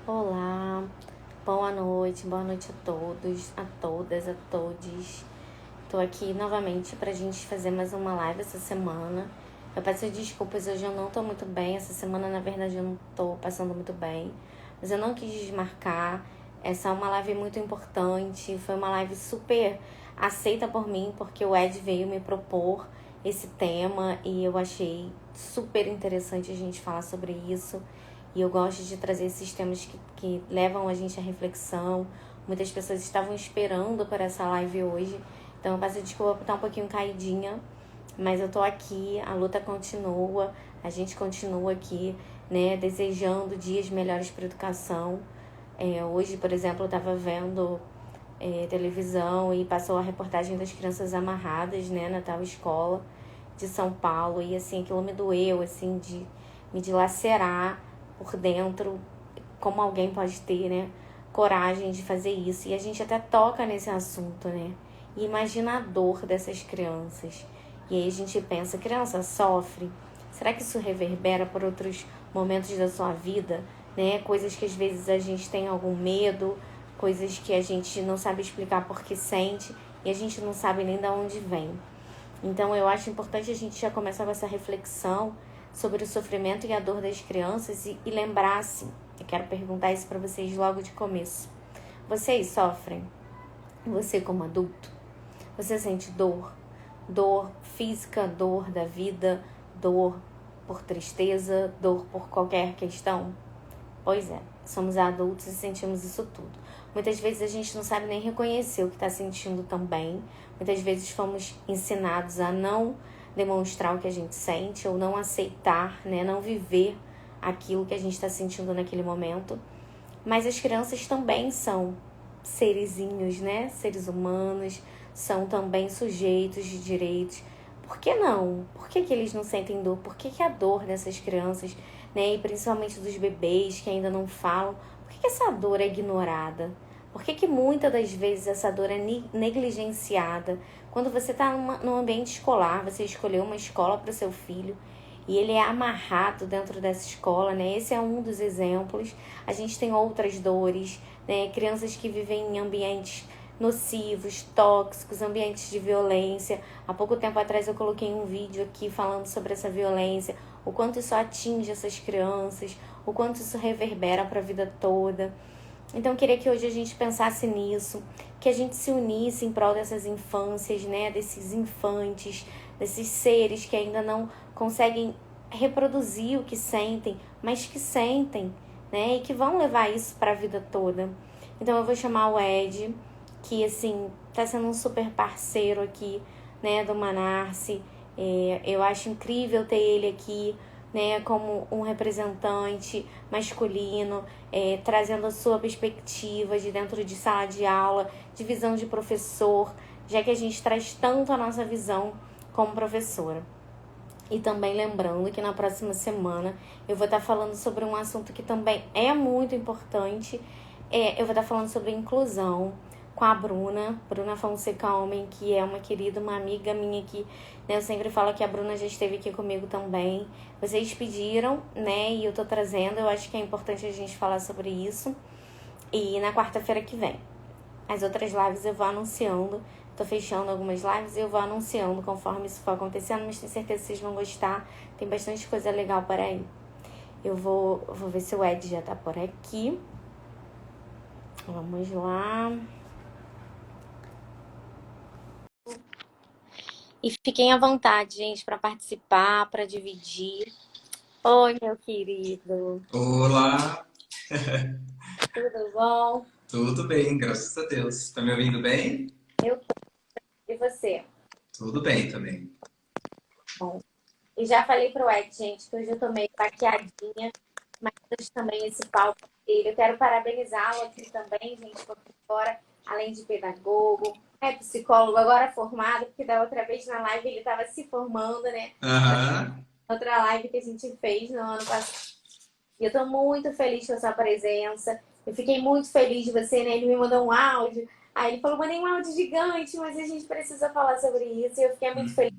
Olá, boa noite a todos, a todas, a todes. Tô aqui novamente pra gente fazer mais uma live essa semana. Eu peço desculpas, hoje eu não tô muito bem. Essa semana, na verdade, eu não tô passando muito bem. Mas eu não quis desmarcar. Essa é uma live muito importante. Foi uma live super aceita por mim, porque o Ed veio me propor esse tema e eu achei super interessante a gente falar sobre isso. E eu gosto de trazer esses temas que levam a gente à reflexão. Muitas pessoas estavam esperando por essa live hoje. Então eu peço desculpa por estar um pouquinho caidinha. Mas eu tô aqui, a luta continua. A gente continua aqui, né? Desejando dias melhores para educação. Hoje, por exemplo, eu estava vendo televisão e passou a reportagem das crianças amarradas, né? Na tal escola de São Paulo. E assim, aquilo me doeu, assim, de me dilacerar por dentro, como alguém pode ter, né, coragem de fazer isso. E a gente até toca nesse assunto, né? E imagina a dor dessas crianças. E aí a gente pensa, criança sofre? Será que isso reverbera por outros momentos da sua vida, né? Coisas que às vezes a gente tem algum medo, coisas que a gente não sabe explicar porque sente e a gente não sabe nem de onde vem. Então eu acho importante a gente já começar com essa reflexão sobre o sofrimento e a dor das crianças e lembrar-se, eu quero perguntar isso para vocês logo de começo. Vocês sofrem? Você como adulto? Você sente dor? Dor física, dor da vida, dor por tristeza, dor por qualquer questão? Pois é, somos adultos e sentimos isso tudo. Muitas vezes a gente não sabe nem reconhecer o que está sentindo também. Muitas vezes fomos ensinados a não demonstrar o que a gente sente ou não aceitar, né? Não viver aquilo que a gente está sentindo naquele momento. Mas as crianças também são serizinhos, né? Seres humanos, são também sujeitos de direitos. Por que não? Por que eles não sentem dor? Por que a dor dessas crianças, né? E principalmente dos bebês que ainda não falam, por que essa dor é ignorada? Por que muitas das vezes essa dor é negligenciada? Quando você está num ambiente escolar, você escolheu uma escola para o seu filho e ele é amarrado dentro dessa escola, né? Esse é um dos exemplos. A gente tem outras dores, né? Crianças que vivem em ambientes nocivos, tóxicos, ambientes de violência. Há pouco tempo atrás eu coloquei um vídeo aqui falando sobre essa violência, o quanto isso atinge essas crianças, o quanto isso reverbera para a vida toda. Então eu queria que hoje a gente pensasse nisso, que a gente se unisse em prol dessas infâncias, né, desses infantes, desses seres que ainda não conseguem reproduzir o que sentem, mas que sentem, né, e que vão levar isso para a vida toda. Então eu vou chamar o Ed, que assim tá sendo um super parceiro aqui, né, do Manarse. Eu acho incrível ter ele aqui, né, como um representante masculino, trazendo a sua perspectiva de dentro de sala de aula, de visão de professor, já que a gente traz tanto a nossa visão como professora. E também lembrando que na próxima semana eu vou estar falando sobre um assunto que também é muito importante. Eu vou estar falando sobre inclusão com a Bruna Fonseca Homem, que é uma querida, uma amiga minha aqui, né? Eu sempre falo que a Bruna já esteve aqui comigo também. Vocês pediram, né? E eu tô trazendo, eu acho que é importante a gente falar sobre isso. E na quarta-feira que vem. As outras lives eu vou anunciando. Tô fechando algumas lives e eu vou anunciando conforme isso for acontecendo, mas tenho certeza que vocês vão gostar. Tem bastante coisa legal por aí. Eu vou ver se o Ed já tá por aqui. Vamos lá. E fiquem à vontade, gente, para participar, para dividir. Oi, meu querido. Olá, Tudo bom? tudo bem, graças a Deus. Tá me ouvindo bem? Eu tô. E você? Tudo bem também. Bom. E já falei pro Ed, gente, que hoje eu tô meio baqueadinha, mas hoje também esse palco dele. Eu quero parabenizá-lo aqui também, gente, porque agora, além de pedagogo, é psicólogo, agora formado, porque da outra vez na live ele estava se formando, né? Aham. Outra live que a gente fez no ano passado. E eu tô muito feliz com a sua presença. Eu fiquei muito feliz de você, né? Ele me mandou um áudio. Aí ele falou, mandei um áudio gigante, mas a gente precisa falar sobre isso. E eu fiquei muito feliz,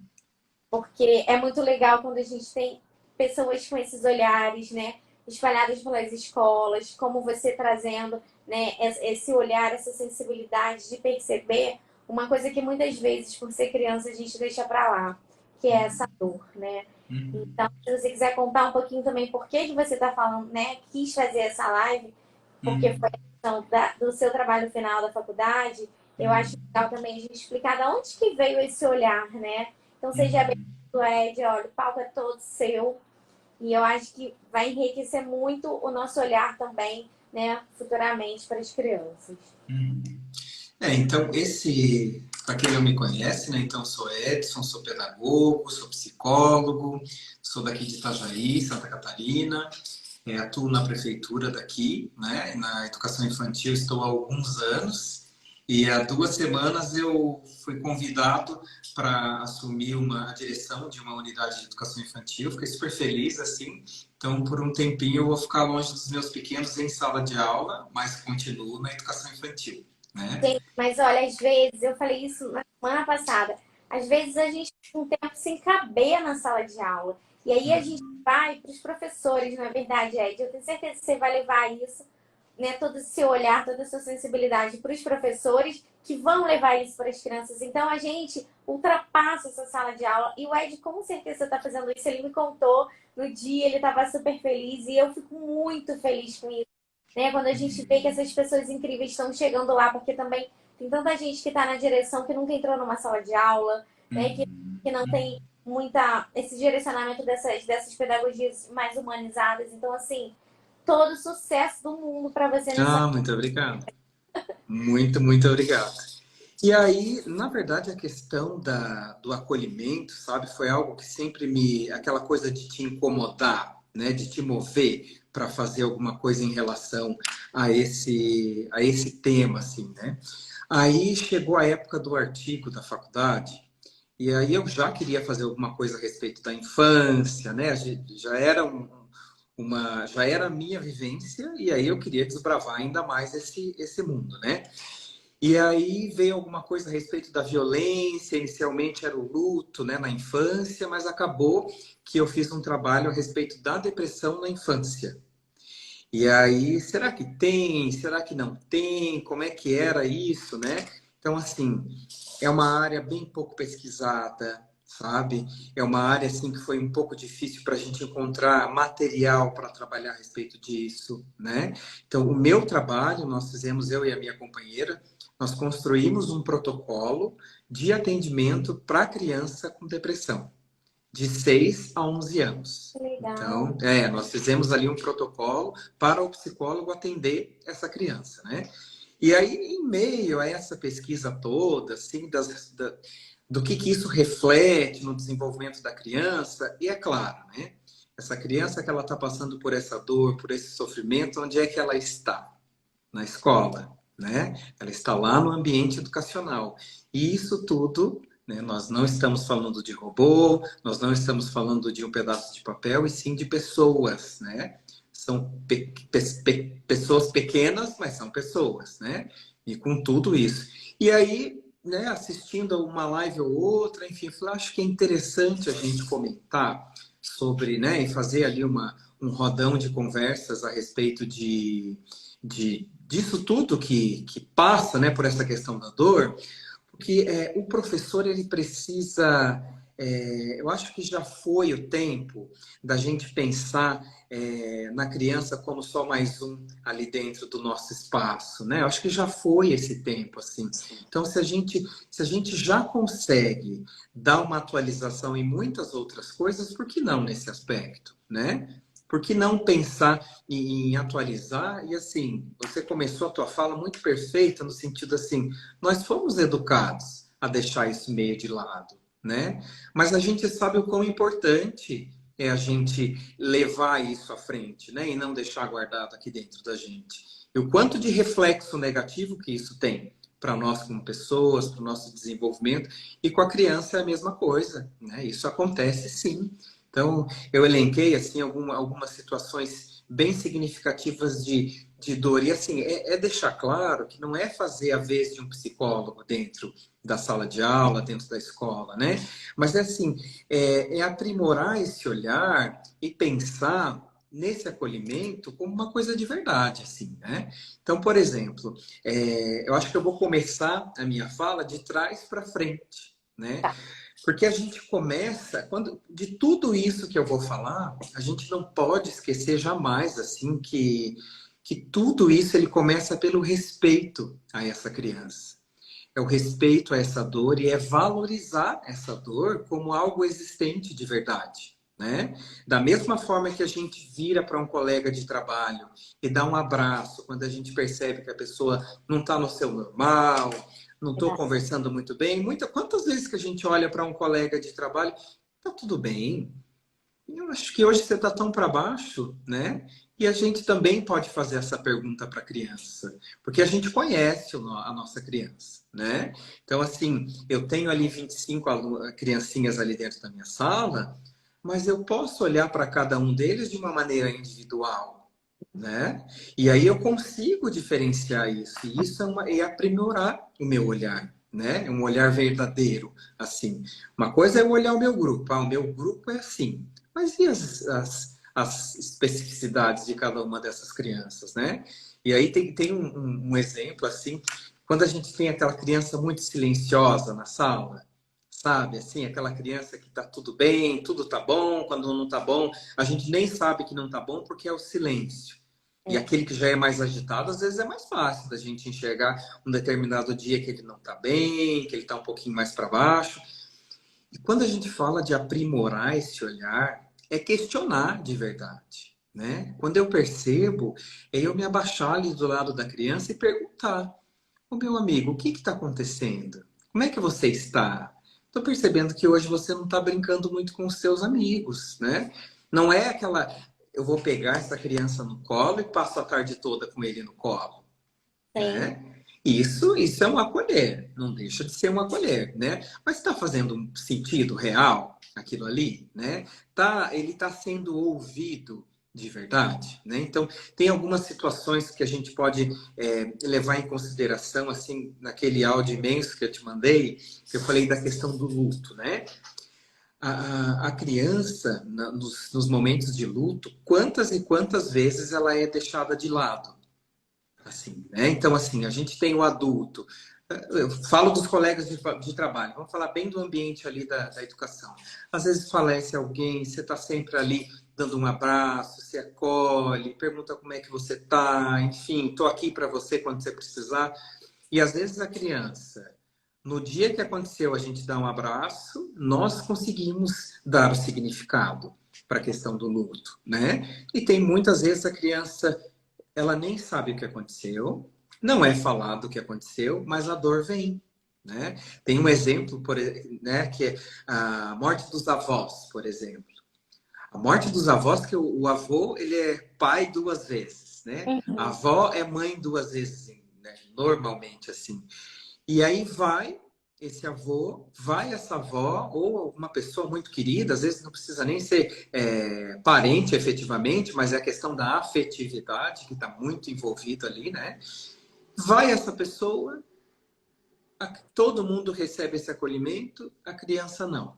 porque é muito legal quando a gente tem pessoas com esses olhares, né? espalhadas pelas escolas, como você trazendo, né, esse olhar, essa sensibilidade de perceber uma coisa que muitas vezes, por ser criança, a gente deixa para lá, que é essa dor, né? Então, se você quiser contar um pouquinho também por que você está falando, né, quis fazer essa live, porque foi a questão do seu trabalho final da faculdade, eu acho legal também a gente explicar de onde que veio esse olhar, né? Então, seja bem-vindo, Ed, olha, o palco é todo seu. E eu acho que vai enriquecer muito o nosso olhar também, né, futuramente para as crianças. Então, para quem não me conhece, né? Então, sou Edson, sou pedagogo, sou psicólogo, sou daqui de Itajaí, Santa Catarina, atuo na prefeitura daqui, né? Na educação infantil estou há alguns anos e há 2 semanas eu fui convidado para assumir a direção de uma unidade de educação infantil. Fiquei super feliz, assim. Então, por um tempinho eu vou ficar longe dos meus pequenos em sala de aula, mas continuo na educação infantil, né? Gente, mas olha, às vezes, eu falei isso na semana passada, às vezes a gente tem um tempo sem caber na sala de aula. E aí a gente vai para os professores, na verdade, Ed. Eu tenho certeza que você vai levar isso, né, todo esse seu olhar, toda essa sensibilidade para os professores que vão levar isso para as crianças. Então a gente ultrapassa essa sala de aula e o Ed com certeza está fazendo isso. Ele me contou no dia, ele estava super feliz e eu fico muito feliz com isso, né? Quando a gente vê que essas pessoas incríveis estão chegando lá, porque também tem tanta gente que está na direção que nunca entrou numa sala de aula, né? Que não tem muita esse direcionamento dessas pedagogias mais humanizadas. Então, assim, todo o sucesso do mundo para você nessa. Ah, muito obrigado. Muito, muito obrigado. E aí, na verdade, a questão do acolhimento, sabe, foi algo que sempre aquela coisa de te incomodar, né, de te mover para fazer alguma coisa em relação a esse tema, assim, né? Aí chegou a época do artigo da faculdade, e aí eu já queria fazer alguma coisa a respeito da infância, né? Já era já era a minha vivência, e aí eu queria desbravar ainda mais esse mundo, né? E aí veio alguma coisa a respeito da violência, inicialmente era o luto, né, na infância, mas acabou que eu fiz um trabalho a respeito da depressão na infância. E aí, será que tem? Será que não tem? Como é que era isso, né? Então, assim, é uma área bem pouco pesquisada, sabe? É uma área, assim, que foi um pouco difícil para a gente encontrar material para trabalhar a respeito disso, né? Então, o meu trabalho, nós fizemos, eu e a minha companheira, nós construímos um protocolo de atendimento para criança com depressão de 6 a 11 anos. Que legal. Então, nós fizemos ali um protocolo para o psicólogo atender essa criança, né? E aí, em meio a essa pesquisa toda, assim, do que isso reflete no desenvolvimento da criança, e é claro, né? Essa criança que ela está passando por essa dor, por esse sofrimento, onde é que ela está? Na escola, né? Ela está lá no ambiente educacional. E isso tudo, né? Nós não estamos falando de robô, nós não estamos falando de um pedaço de papel, e sim de pessoas, né? São pessoas pequenas, mas são pessoas, né? E com tudo isso. E aí, né, assistindo a uma live ou outra, enfim, eu acho que é interessante a gente comentar sobre, né, e fazer ali um rodão de conversas a respeito disso tudo que passa, né, por essa questão da dor, porque o professor ele precisa, eu acho que já foi o tempo da gente pensar na criança como só mais um ali dentro do nosso espaço, né? Eu acho que já foi esse tempo, assim. Então, se a gente já consegue dar uma atualização em muitas outras coisas, por que não nesse aspecto, né? Por que não pensar em atualizar? E assim, você começou a tua fala muito perfeita no sentido assim, nós fomos educados a deixar isso meio de lado, né? Mas a gente sabe o quão importante é a gente levar isso à frente, né? E não deixar guardado aqui dentro da gente. E o quanto de reflexo negativo que isso tem para nós como pessoas, para o nosso desenvolvimento, e com a criança é a mesma coisa, né? Isso acontece sim. Então, eu elenquei assim algumas situações bem significativas de dor. E assim, é deixar claro que não é fazer a vez de um psicólogo dentro da sala de aula, dentro da escola, né? Mas é assim, é aprimorar esse olhar e pensar nesse acolhimento como uma coisa de verdade, assim, né? Então, por exemplo, eu acho que eu vou começar a minha fala de trás para frente, né? Tá. Porque a gente começa, de tudo isso que eu vou falar, a gente não pode esquecer jamais, assim, que tudo isso ele começa pelo respeito a essa criança. É o respeito a essa dor e é valorizar essa dor como algo existente de verdade, né? Da mesma forma que a gente vira para um colega de trabalho e dá um abraço quando a gente percebe que a pessoa não está no seu normal, não estou Verdade. conversando muito bem. Quantas vezes que a gente olha para um colega de trabalho, tá tudo bem? Eu acho que hoje você está tão para baixo, né? E a gente também pode fazer essa pergunta para a criança, porque a gente conhece a nossa criança, né? Então, assim, eu tenho ali 25 criancinhas ali dentro da minha sala, mas eu posso olhar para cada um deles de uma maneira individual, né? E aí eu consigo diferenciar isso, e isso é aprimorar o meu olhar, né? Um olhar verdadeiro, assim. Uma coisa é eu olhar o meu grupo, o meu grupo é assim. Mas e as especificidades de cada uma dessas crianças, né? E aí tem um exemplo, assim, quando a gente tem aquela criança muito silenciosa na sala, sabe? Assim, aquela criança que tá tudo bem, tudo tá bom, quando não tá bom, a gente nem sabe que não tá bom porque é o silêncio. E É. aquele que já é mais agitado, às vezes é mais fácil da gente enxergar um determinado dia que ele não tá bem, que ele tá um pouquinho mais para baixo. E quando a gente fala de aprimorar esse olhar, é questionar de verdade, né? Quando eu percebo, é eu me abaixar ali do lado da criança e perguntar: ô meu amigo, o que está acontecendo? Como é que você está? Estou percebendo que hoje você não está brincando muito com os seus amigos, né? Não é aquela, eu vou pegar essa criança no colo e passo a tarde toda com ele no colo, Sim. né? Isso é um acolher, não deixa de ser um acolher, né? Mas está fazendo um sentido real aquilo ali, né? Ele está sendo ouvido de verdade, né? Então, tem algumas situações que a gente pode levar em consideração, assim, naquele áudio imenso que eu te mandei, que eu falei da questão do luto, né? A criança, nos momentos de luto, quantas e quantas vezes ela é deixada de lado? Assim, né? Então, assim, a gente tem o adulto. Eu falo dos colegas de trabalho, vamos falar bem do ambiente ali da educação. Às vezes falece alguém, você está sempre ali dando um abraço, se acolhe, pergunta como é que você está, enfim, estou aqui para você quando você precisar. E às vezes a criança, no dia que aconteceu, a gente dá um abraço, nós conseguimos dar o significado para a questão do luto, né? E tem muitas vezes a criança ela nem sabe o que aconteceu, não é falado o que aconteceu, mas a dor vem, né? Tem um exemplo, né, que é a morte dos avós, por exemplo. A morte dos avós, que o avô ele é pai duas vezes, né? A Uhum. avó é mãe duas vezes, né? Normalmente assim. E aí vai esse avô, vai essa avó, ou uma pessoa muito querida, às vezes não precisa nem ser parente efetivamente, mas é a questão da afetividade que está muito envolvida ali, né? Vai essa pessoa, todo mundo recebe esse acolhimento, a criança não.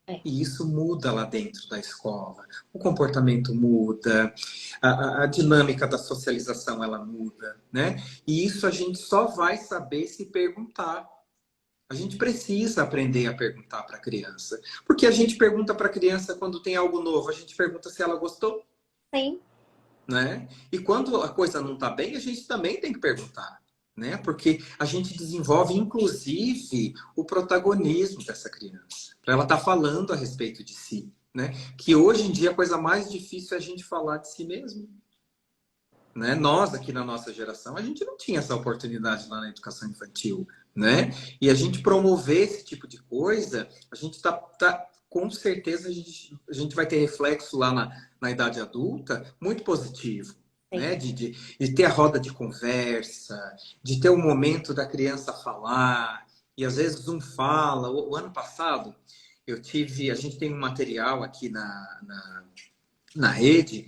É. E isso muda lá dentro da escola. O comportamento muda, a dinâmica da socialização ela muda, né? E isso a gente só vai saber se perguntar. A gente precisa aprender a perguntar para a criança. Porque a gente pergunta para a criança quando tem algo novo, a gente pergunta se ela gostou, Sim. né? E quando a coisa não está bem, a gente também tem que perguntar, né? Porque a gente desenvolve, inclusive, o protagonismo dessa criança. Para ela estar falando a respeito de si, né? Que hoje em dia a coisa mais difícil é a gente falar de si mesmo. Né? Nós, aqui na nossa geração, a gente não tinha essa oportunidade lá na educação infantil, né? E a gente promover esse tipo de coisa, a gente com certeza, a gente vai ter reflexo lá na idade adulta muito positivo, Sim. né? De ter a roda de conversa, de ter o momento da criança falar, e às vezes um fala. O ano passado, a gente tem um material aqui na rede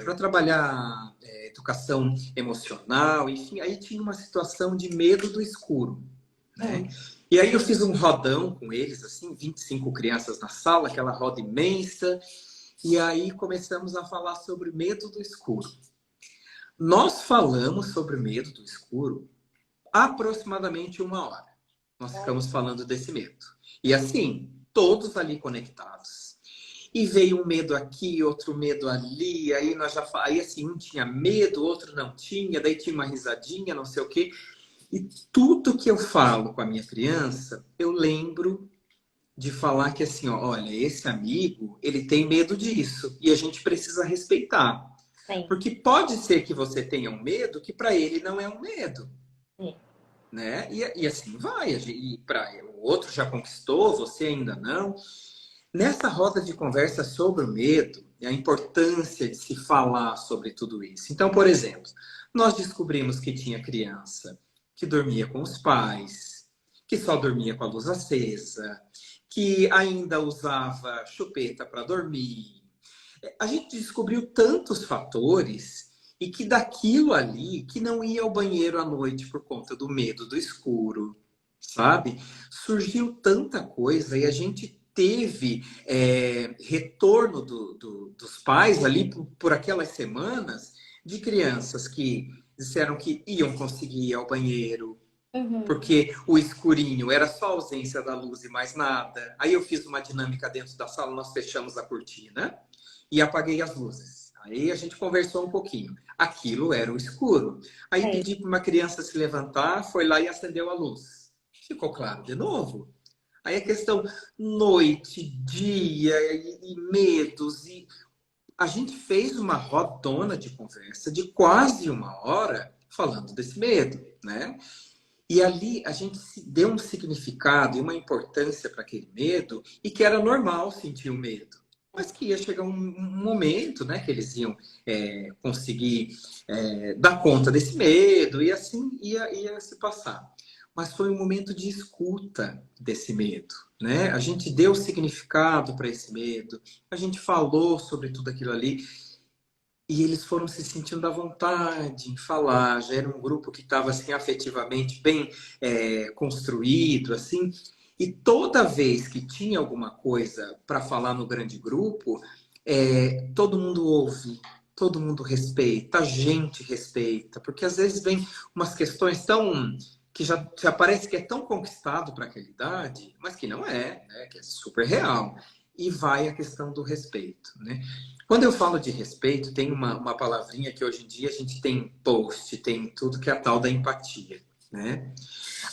para trabalhar educação emocional, enfim, aí tinha uma situação de medo do escuro, né? Hum. E aí eu fiz um rodão com eles, assim, 25 crianças na sala, aquela roda imensa, E aí começamos a falar sobre medo do escuro. Nós falamos sobre medo do escuro aproximadamente 1 hora. Nós ficamos falando desse medo. E assim, todos ali conectados. E veio um medo aqui, outro medo ali, aí nós já aí assim, um tinha medo, outro não tinha, daí tinha uma risadinha, não sei o quê. E tudo que eu falo com a minha criança, eu lembro de falar que assim, ó, olha, esse amigo, ele tem medo disso e a gente precisa respeitar. Sim. Porque pode ser que você tenha um medo que para ele não é um medo, Sim. né? E assim vai. E para o outro já conquistou, você ainda não. Nessa roda de conversa sobre o medo e a importância de se falar sobre tudo isso. Então, por exemplo, nós descobrimos que tinha criança que dormia com os pais, que só dormia com a luz acesa, que ainda usava chupeta para dormir. A gente descobriu tantos fatores e que daquilo ali, que não ia ao banheiro à noite por conta do medo do escuro, sabe? Surgiu tanta coisa e a gente teve retorno dos pais ali por aquelas semanas de crianças que disseram que iam conseguir ir ao banheiro, Uhum. porque o escurinho era só a ausência da luz e mais nada. Aí eu fiz uma dinâmica dentro da sala, nós fechamos a cortina e apaguei as luzes. Aí a gente conversou um pouquinho. Aquilo era o escuro. Aí É. pedi para uma criança se levantar, foi lá e acendeu a luz. Ficou claro de novo. Aí a questão noite, dia e medos. E a gente fez uma rodona de conversa de quase 1 hora falando desse medo, né? E ali a gente deu um significado e uma importância para aquele medo e que era normal sentir o medo. Mas que ia chegar um momento, né, que eles iam conseguir dar conta desse medo e assim ia se passar. Mas foi um momento de escuta desse medo, né? A gente deu significado para esse medo, a gente falou sobre tudo aquilo ali e eles foram se sentindo à vontade em falar. Já era um grupo que estava assim afetivamente bem construído, assim. E toda vez que tinha alguma coisa para falar no grande grupo, todo mundo ouve, todo mundo respeita, a gente respeita, porque às vezes vem umas questões tão que já parece que é tão conquistado para aquela idade, mas que não é, né? Que é super real. E vai a questão do respeito, né? Quando eu falo de respeito, tem uma palavrinha que hoje em dia a gente tem em post, tem em tudo, que é a tal da empatia, né?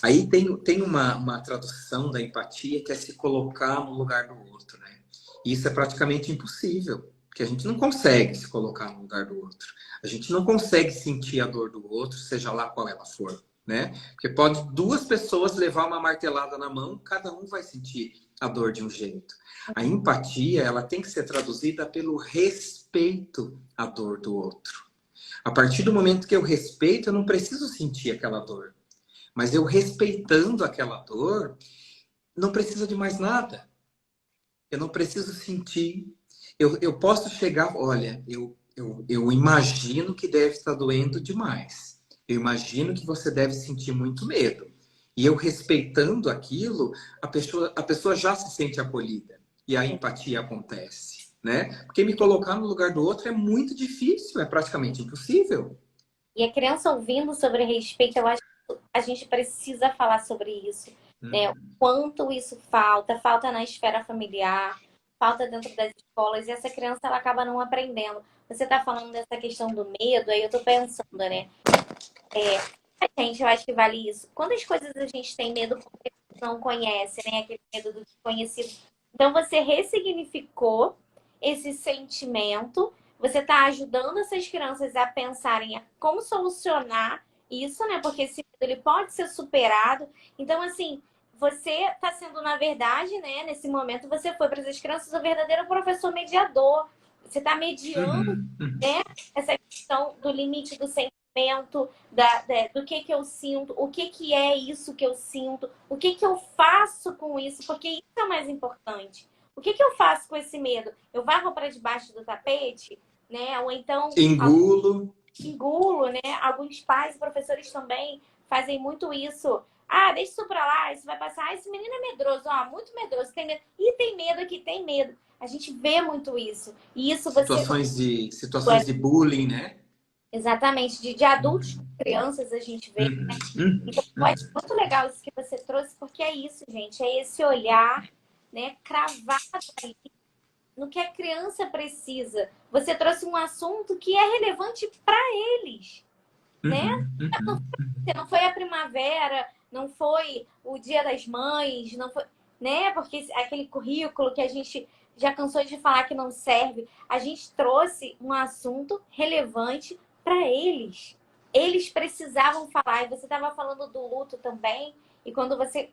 Aí tem uma tradução da empatia que é se colocar no lugar do outro, né? E isso é praticamente impossível, porque a gente não consegue se colocar no lugar do outro. A gente não consegue sentir a dor do outro, seja lá qual ela for, né? Porque pode duas pessoas levar uma martelada na mão, cada um vai sentir a dor de um jeito. A empatia, ela tem que ser traduzida pelo respeito à dor do outro. A partir do momento que eu respeito, eu não preciso sentir aquela dor. Mas eu respeitando aquela dor, não precisa de mais nada. Eu não preciso sentir. Eu posso chegar, olha, eu imagino que deve estar doendo demais. Eu imagino que você deve sentir muito medo. E eu respeitando aquilo, a pessoa já se sente acolhida. E a empatia acontece, né? Porque me colocar no lugar do outro é muito difícil, é praticamente impossível. E a criança ouvindo sobre respeito, eu acho que a gente precisa falar sobre isso, né? O Uhum. quanto isso falta, falta na esfera familiar, falta dentro das escolas, e essa criança ela acaba não aprendendo. Você está falando dessa questão do medo, aí eu tô pensando, né? A gente, eu acho que vale isso. Quantas coisas a gente tem medo porque não conhece, né? Aquele medo do desconhecido. Então você ressignificou esse sentimento, você está ajudando essas crianças a pensarem a como solucionar isso, né? Porque esse medo ele pode ser superado. Então, assim, você está sendo, na verdade, né? Nesse momento, você foi para essas crianças o verdadeiro professor mediador. Você está mediando, Uhum. Uhum. né? Essa questão do limite do sentimento, do que eu sinto, o que é isso que eu sinto, o que eu faço com isso, porque isso é o mais importante. O que eu faço com esse medo? Eu varro para debaixo do tapete, né? Ou então Engulo. engulo, né? Alguns pais e professores também fazem muito isso. Ah, deixa isso pra lá, isso vai passar. Ah, esse menino é medroso, ó, muito medroso, tem medo. E tem medo aqui, tem medo. A gente vê muito isso. E isso você... Situações de bullying, né? Exatamente. De adultos com crianças a gente vê. Uhum, uhum, Então, eu acho muito legal isso que você trouxe, porque é isso, gente. É esse olhar, né, cravado aí no que a criança precisa. Você trouxe um assunto que é relevante para eles, né? uhum, uhum, Não foi a primavera, não foi o Dia das Mães, não foi, né? Porque aquele currículo que a gente já cansou de falar que não serve, a gente trouxe um assunto relevante para eles. Eles precisavam falar. E você estava falando do luto também, e quando você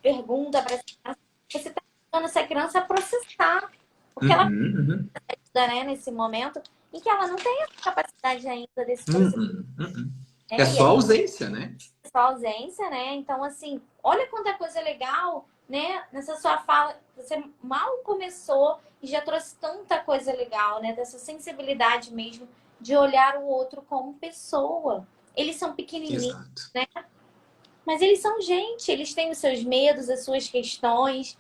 pergunta para essa criança, você está ajudando essa criança a processar, porque ela uhum, uhum, precisa, né, nesse momento em que ela não tem a capacidade ainda desse processo, uhum, uhum. É né? E só ausência, né? sua ausência, né? Então, assim, olha quanta coisa legal, né? Nessa sua fala, você mal começou e já trouxe tanta coisa legal, né? Dessa sensibilidade mesmo de olhar o outro como pessoa. Eles são pequenininhos, Exato. né? Mas eles são gente, eles têm os seus medos, as suas questões,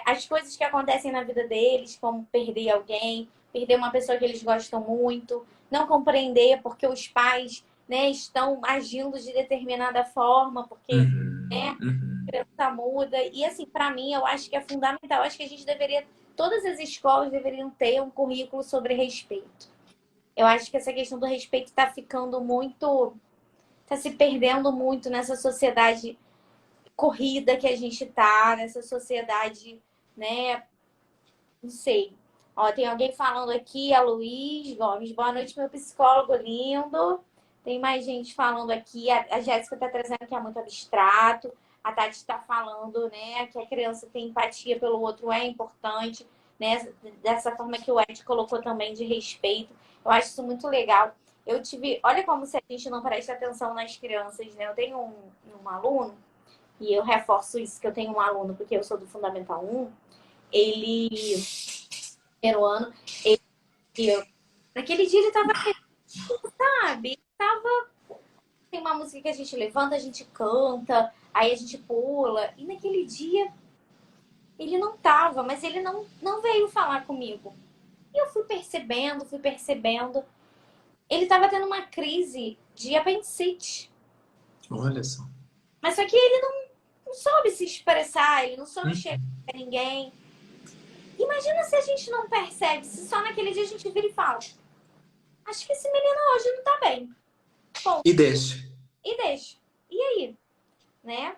as coisas que acontecem na vida deles, como perder alguém, perder uma pessoa que eles gostam muito, não compreender porque os pais, né, estão agindo de determinada forma, porque, Uhum, né, uhum. a criança muda. E assim, para mim, eu acho que é fundamental. Eu acho que a gente deveria, todas as escolas deveriam ter um currículo sobre respeito. Eu acho que essa questão do respeito está ficando muito, está se perdendo muito nessa sociedade corrida que a gente tá, nessa sociedade, né? Não sei. Ó, tem alguém falando aqui, a Luiz Gomes. Boa noite, meu psicólogo lindo. Tem mais gente falando aqui. A Jéssica tá trazendo que é muito abstrato. A Tati está falando, né, que a criança tem empatia pelo outro é importante, né? Dessa forma que o Ed colocou também de respeito. Eu acho isso muito legal. Eu tive, olha como se a gente não presta atenção nas crianças, né? Eu tenho um aluno e eu reforço isso, que eu tenho um aluno, porque eu sou do Fundamental 1, ele, primeiro ano, ele, naquele dia ele tava, sabe, tava, tem uma música que a gente levanta, a gente canta, aí a gente pula, e naquele dia ele não tava, mas ele não veio falar comigo. E eu fui percebendo, ele tava tendo uma crise de apendicite, Olha só. mas só que ele não soube se expressar, ele não soube Hum. chegar pra ninguém. Imagina se a gente não percebe, se só naquele dia a gente vira e fala: acho que esse menino hoje não tá bem. Bom, E deixa. e deixa. E aí? Né?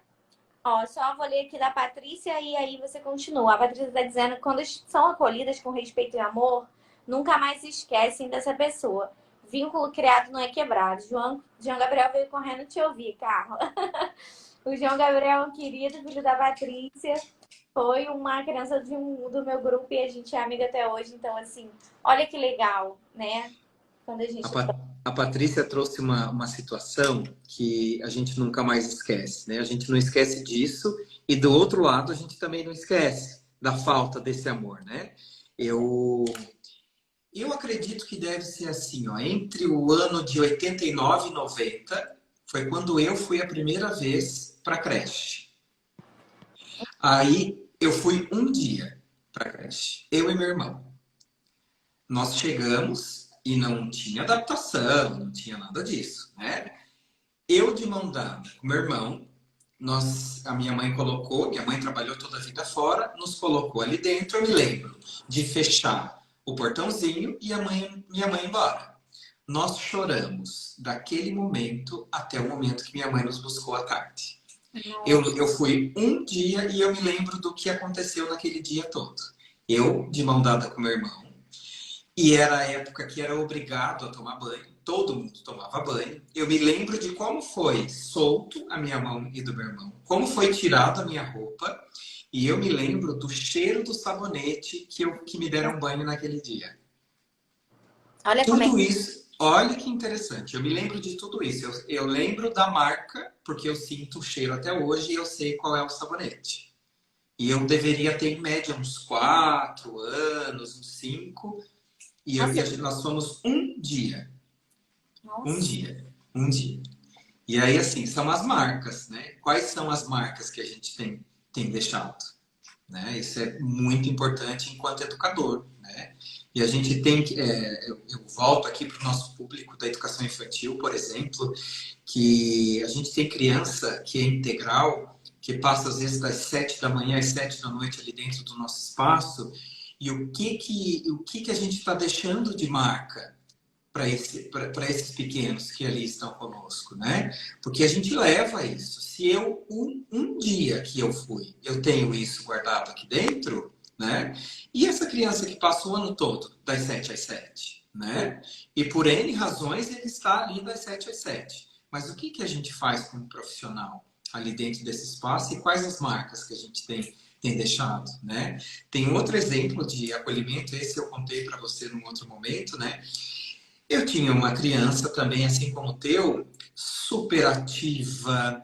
Ó, só vou ler aqui da Patrícia e aí você continua. A Patrícia tá dizendo que quando são acolhidas com respeito e amor, nunca mais se esquecem dessa pessoa. Vínculo criado não é quebrado. João Gabriel veio correndo te ouvir, Carla. O João Gabriel é um querido filho da Patrícia. Foi uma criança do meu grupo e a gente é amiga até hoje. Então, assim, olha que legal, né? Quando a A, gente... a Patrícia trouxe uma situação que a gente nunca mais esquece, né? A gente não esquece disso e do outro lado a gente também não esquece da falta desse amor, né? Eu, eu acredito que deve ser assim, ó, entre o ano de 89 e 90 foi quando eu fui a primeira vez para creche. Aí eu fui um dia para creche, eu e meu irmão. Nós chegamos e não tinha adaptação, não tinha nada disso, né? Eu de mão dada com meu irmão, a minha mãe colocou, minha mãe trabalhou toda a vida fora, nos colocou ali dentro, eu me lembro de fechar o portãozinho e minha mãe ir embora. Nós choramos daquele momento até o momento que minha mãe nos buscou à tarde. Eu fui um dia e eu me lembro do que aconteceu naquele dia todo. Eu, de mão dada com meu irmão, e era a época que era obrigado a tomar banho, todo mundo tomava banho. Eu me lembro de como foi solto a minha mão e do meu irmão, como foi tirada a minha roupa, e eu me lembro do cheiro do sabonete que me deram banho naquele dia. Olha como é que... Tudo isso, olha que interessante, eu me lembro de tudo isso. Eu lembro da marca, porque eu sinto o cheiro até hoje e eu sei qual é o sabonete. E eu deveria ter, em média, uns 4 anos, uns 5. Nossa, Nós fomos um dia. Um nossa. dia. Um dia. E aí, assim, são as marcas, né? Quais são as marcas que a gente tem deixado? né? Isso é muito importante enquanto educador, né? E a gente tem que... eu volto aqui para o nosso público da educação infantil, por exemplo, que a gente tem criança que é integral, que passa às vezes das 7 da manhã às 7 da noite ali dentro do nosso espaço, e o que a gente está deixando de marca para esses pequenos que ali estão conosco, né? Porque a gente leva isso. Se eu, um dia que eu fui, eu tenho isso guardado aqui dentro, né? E essa criança que passa o ano todo, das 7 às 7, né? E por N razões ele está ali das 7 às 7. Mas o que a gente faz como profissional ali dentro desse espaço e quais as marcas que a gente tem deixado, né? Tem outro exemplo de acolhimento, esse eu contei para você num outro momento, né? Eu tinha uma criança também, assim como o teu, super ativa,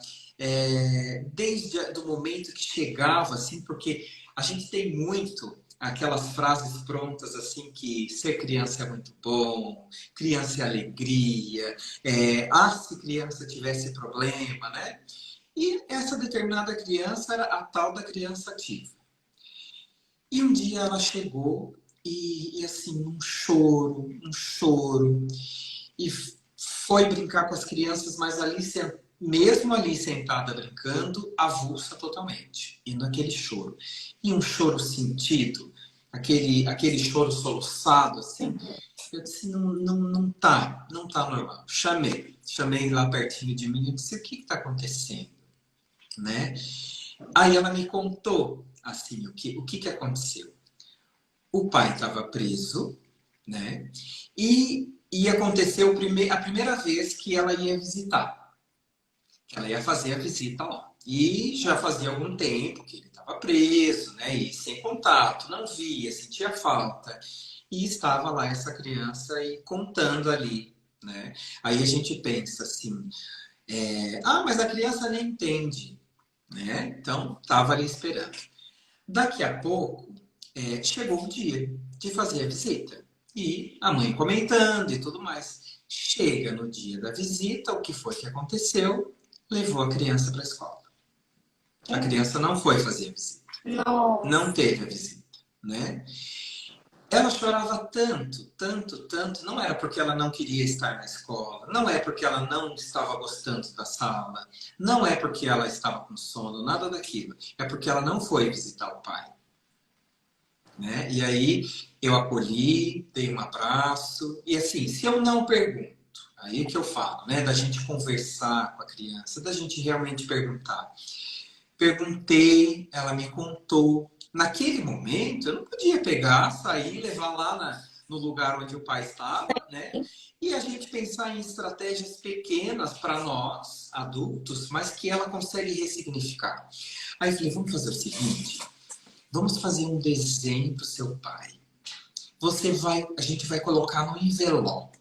desde o momento que chegava, assim, porque a gente tem muito aquelas frases prontas, assim, que ser criança é muito bom, criança é alegria, se criança tivesse problema, né? E essa determinada criança era a tal da criança ativa. E um dia ela chegou e assim, um choro, e foi brincar com as crianças, mas ali, mesmo ali sentada brincando, avulsa totalmente, e naquele choro. E um choro sentido, aquele choro soluçado, assim, eu disse, não tá normal. Chamei lá pertinho de mim e disse, o que está acontecendo? Né? Aí ela me contou, assim, o que aconteceu. O pai estava preso, né? E aconteceu a primeira vez que ela ia visitar. Ela ia fazer a visita lá. E já fazia algum tempo que ele estava preso, né? E sem contato, não via, sentia falta. E estava lá essa criança e contando ali, né? Aí a gente pensa assim, mas a criança nem entende, né? Então, estava ali esperando. Daqui a pouco, chegou o dia de fazer a visita. E a mãe comentando e tudo mais. Chega no dia da visita, o que foi que aconteceu? Levou a criança para a escola. A criança não foi fazer a visita. Não teve a visita, né? Ela chorava tanto, tanto, tanto. Não era porque ela não queria estar na escola, não é porque ela não estava gostando da sala, não é porque ela estava com sono, nada daquilo. É porque ela não foi visitar o pai. Né? E aí eu acolhi, dei um abraço. E assim, se eu não pergunto, aí é que eu falo, né? Da gente conversar com a criança, da gente realmente perguntar. Perguntei, ela me contou. Naquele momento, eu não podia pegar, sair, levar lá no lugar onde o pai estava, né? E a gente pensar em estratégias pequenas para nós, adultos, mas que ela consegue ressignificar. Aí eu falei, vamos fazer o seguinte, vamos fazer um desenho para o seu pai. A gente vai colocar no envelope.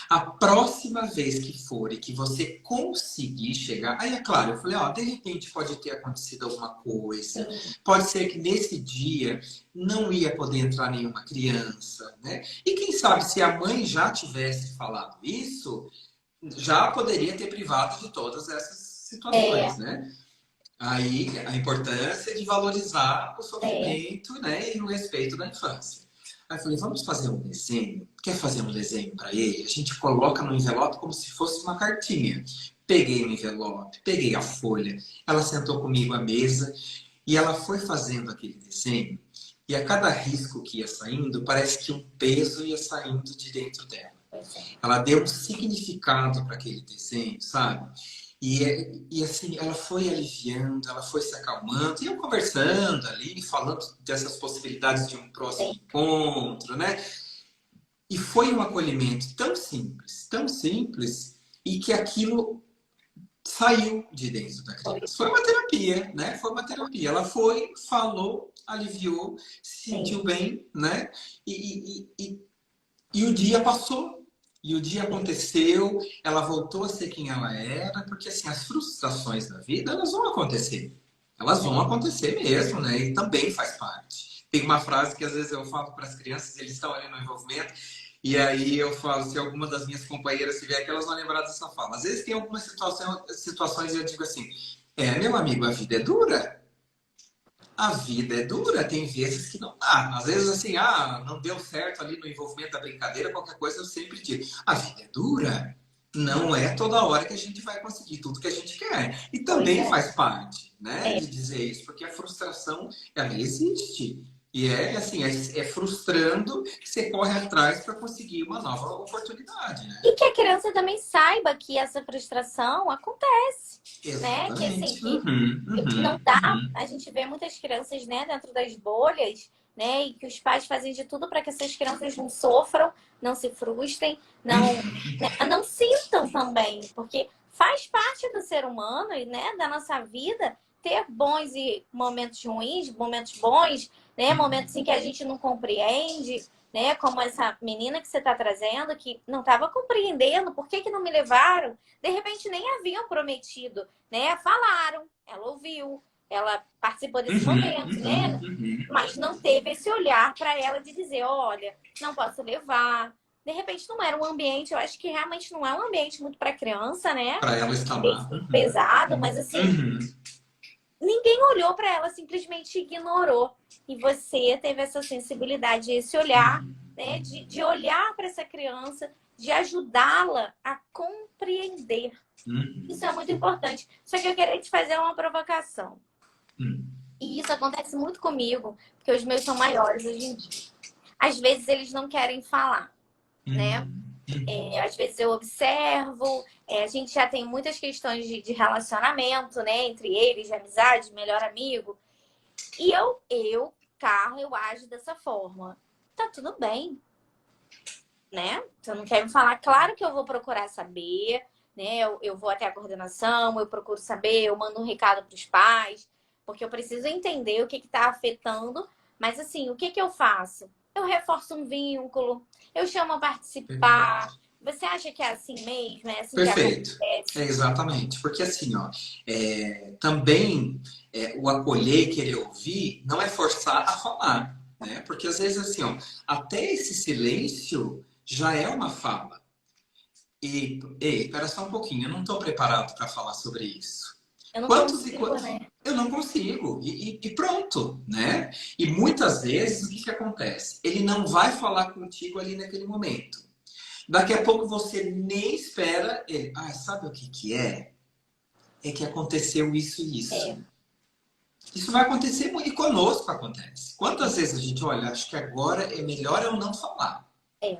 A próxima vez que for e que você conseguir chegar... Aí, é claro, eu falei, de repente pode ter acontecido alguma coisa. Pode ser que nesse dia não ia poder entrar nenhuma criança, né? E quem sabe se a mãe já tivesse falado isso, já poderia ter privado de todas essas situações, né? Aí, a importância de valorizar o sofrimento, né, e o respeito da infância. Aí eu falei, vamos fazer um desenho? Quer fazer um desenho para ele? A gente coloca no envelope como se fosse uma cartinha. Peguei o envelope, peguei a folha, ela sentou comigo à mesa e ela foi fazendo aquele desenho. E a cada risco que ia saindo, parece que um peso ia saindo de dentro dela. Ela deu um significado para aquele desenho, sabe? E assim, ela foi aliviando, ela foi se acalmando, e eu conversando ali, falando dessas possibilidades de um próximo encontro, né? E foi um acolhimento tão simples, e que aquilo saiu de dentro da criança. Foi uma terapia, né? Foi uma terapia. Ela foi, falou, aliviou, se sentiu bem, né? E o dia passou. E o dia aconteceu, ela voltou a ser quem ela era, porque assim, as frustrações da vida, elas vão acontecer. Elas vão acontecer mesmo, né? E também faz parte. Tem uma frase que às vezes eu falo para as crianças, eles estão ali no envolvimento, e aí eu falo, se alguma das minhas companheiras tiver que elas vão lembrar dessa fala. Às vezes tem algumas situações e eu digo assim, meu amigo, a vida é dura. A vida é dura, tem vezes que não dá. Às vezes, assim, ah, não deu certo ali no envolvimento da brincadeira, qualquer coisa, eu sempre digo: a vida é dura. Não é toda hora que a gente vai conseguir tudo que a gente quer. E Pois também é. faz parte, né, É. de dizer isso, porque a frustração, ela existe. E é assim, é frustrando que você corre atrás para conseguir uma nova oportunidade, né? E que a criança também saiba que essa frustração acontece, né? Que assim, Exatamente. que não dá. A gente vê muitas crianças, né, dentro das bolhas, né? E que os pais fazem de tudo para que essas crianças não sofram, não se frustrem, não, né, não sintam também, porque faz parte do ser humano e, né, da nossa vida ter bons e momentos ruins, momentos bons, né? Momentos em que a gente não compreende, né? Como essa menina que você está trazendo, que não estava compreendendo por que não me levaram. De repente nem haviam prometido, né? Falaram, ela ouviu, ela participou desse momento, né? Mas não teve esse olhar para ela de dizer, olha, não posso levar. De repente não era um ambiente, eu acho que realmente não é um ambiente muito para criança, né? Para ela estar lá. Pesado, mas assim, ninguém olhou para ela, simplesmente ignorou. E você teve essa sensibilidade, esse olhar, né? De olhar para essa criança, de ajudá-la a compreender. Isso é muito importante. Só que eu queria te fazer uma provocação. E isso acontece muito comigo, porque os meus são maiores hoje em dia. Às vezes eles não querem falar, né? Às vezes eu observo, a gente já tem muitas questões de relacionamento, né? Entre eles, de amizade, melhor amigo. E Carla, eu ajo dessa forma. Tá tudo bem, né? Você não quer me falar? Claro que eu vou procurar saber, né? Eu vou até a coordenação, eu procuro saber, eu mando um recado para os pais, porque eu preciso entender o que está afetando. Mas assim, o que eu faço? Eu reforço um vínculo, eu chamo a participar. Você acha que é assim mesmo? É assim que Perfeito. É acontece? exatamente. Porque assim, ó, também o acolher e querer ouvir não é forçar a falar, né? Porque às vezes assim, ó, até esse silêncio já é uma fala. E espera só um pouquinho, eu não estou preparado para falar sobre isso. Eu não Quantos e consigo, quantos? né? Eu não consigo. E pronto, né? E muitas vezes o que acontece? Ele não vai falar contigo ali naquele momento. Daqui a pouco você nem espera ele. Ah, sabe o que que é? É que aconteceu isso e É, isso. Isso vai acontecer muito, e conosco acontece. Quantas vezes a gente olha, acho que agora é melhor eu não falar. é.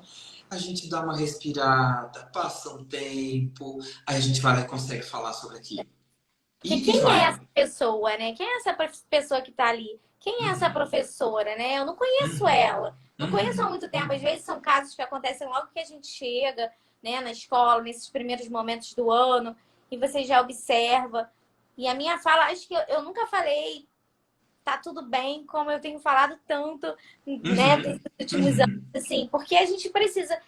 A gente dá uma respirada, passa um tempo, aí a gente vai lá e consegue falar sobre aquilo. Porque E quem é essa vai. pessoa, né? Quem é essa pessoa que tá ali? Quem é essa professora, né? Eu não conheço Uhum, ela. Não conheço há uhum. muito tempo. Às vezes são casos que acontecem logo que a gente chega, né, na escola, nesses primeiros momentos do ano, e você já observa. E a minha fala, acho que eu nunca falei, tá tudo bem, como eu tenho falado tanto, né, nesses Uhum, últimos anos, uhum, assim, porque a gente precisa.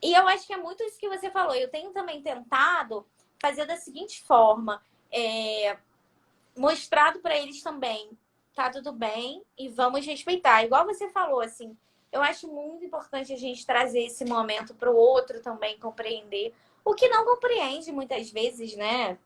E eu acho que é muito isso que você falou. Eu tenho também tentado fazer da seguinte forma. Mostrado para eles também, tá tudo bem e vamos respeitar. Igual você falou, assim, eu acho muito importante a gente trazer esse momento para o outro também compreender. O que não compreende muitas vezes, né?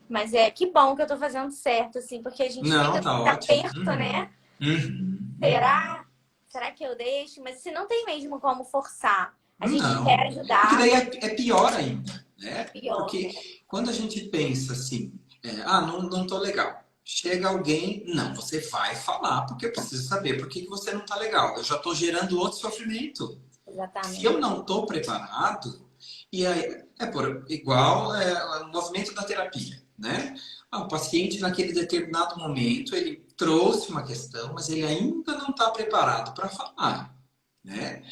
Mas é que bom que eu tô fazendo certo, assim, porque a gente não, fica tá ótimo. perto, né? Uhum. Será? Será que eu deixo? Mas se não tem mesmo como forçar, a gente quer Não. Porque ajudar, daí é pior ainda, é né? pior, Porque né? quando a gente pensa assim, não tô legal. Chega alguém, não, você vai falar, porque eu preciso saber por que você não tá legal. Eu já tô gerando outro sofrimento. Se Exatamente. eu não tô preparado, e aí igual o movimento da terapia, né? O paciente naquele determinado momento, ele trouxe uma questão, mas ele ainda não está preparado para falar, né?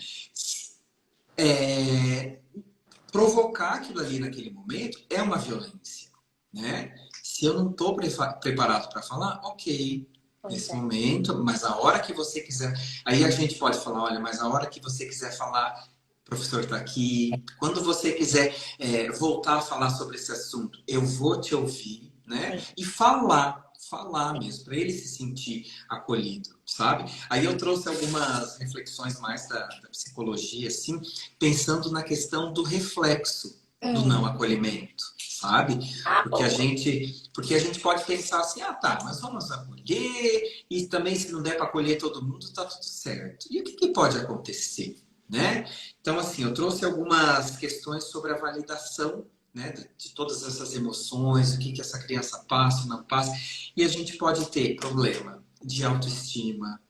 É, provocar aquilo ali naquele momento é uma violência, né? Se eu não estou preparado para falar, ok, Pois nesse é. momento, mas a hora que você quiser, aí a gente pode falar, olha, mas a hora que você quiser falar, o professor está aqui. Quando você quiser voltar a falar sobre esse assunto, eu vou te ouvir, né? Sim. E falar mesmo, para ele se sentir acolhido, sabe? Aí eu trouxe algumas reflexões mais da psicologia, assim, pensando na questão do reflexo do não acolhimento, sabe? Ah, Porque a boa. gente, porque a gente pode pensar assim, ah, tá, mas vamos acolher, e também se não der para acolher todo mundo, tá tudo certo. E o que que pode acontecer, né? Então, assim, eu trouxe algumas questões sobre a validação, né, de todas essas emoções, o que que essa criança passa ou não passa, e a gente pode ter problema de autoestima,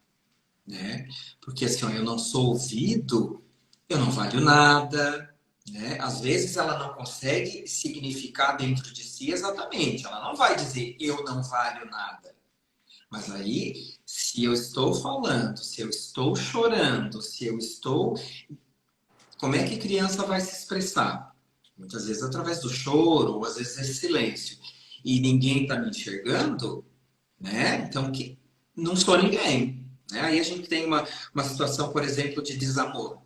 né? Porque assim, ó, eu não sou ouvido, eu não valho nada, né? Às vezes ela não consegue significar dentro de si exatamente. Ela não vai dizer eu não valho nada. Mas aí, se eu estou falando, se eu estou chorando, se eu estou. Como é que a criança vai se expressar? Muitas vezes através do choro, ou às vezes é silêncio. E ninguém está me enxergando, né? Então, que não sou ninguém. Né? Aí a gente tem uma situação, por exemplo, de desamor.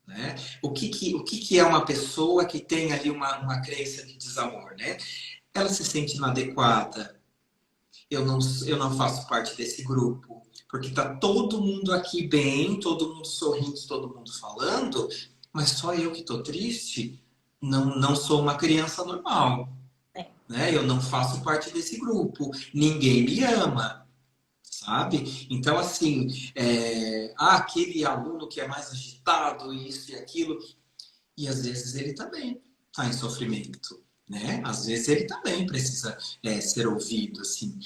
Né? O que é uma pessoa que tem ali uma crença de desamor? Né? Ela se sente inadequada. Eu não faço parte desse grupo. Porque está todo mundo aqui bem, todo mundo sorrindo, todo mundo falando, mas só eu que estou triste. Não sou uma criança normal. É. Né? Eu não faço parte desse grupo. Ninguém me ama. Sabe? Então, assim, aquele aluno que é mais agitado, isso e aquilo, e às vezes ele também está em sofrimento, né? Às vezes ele também precisa ser ouvido, assim.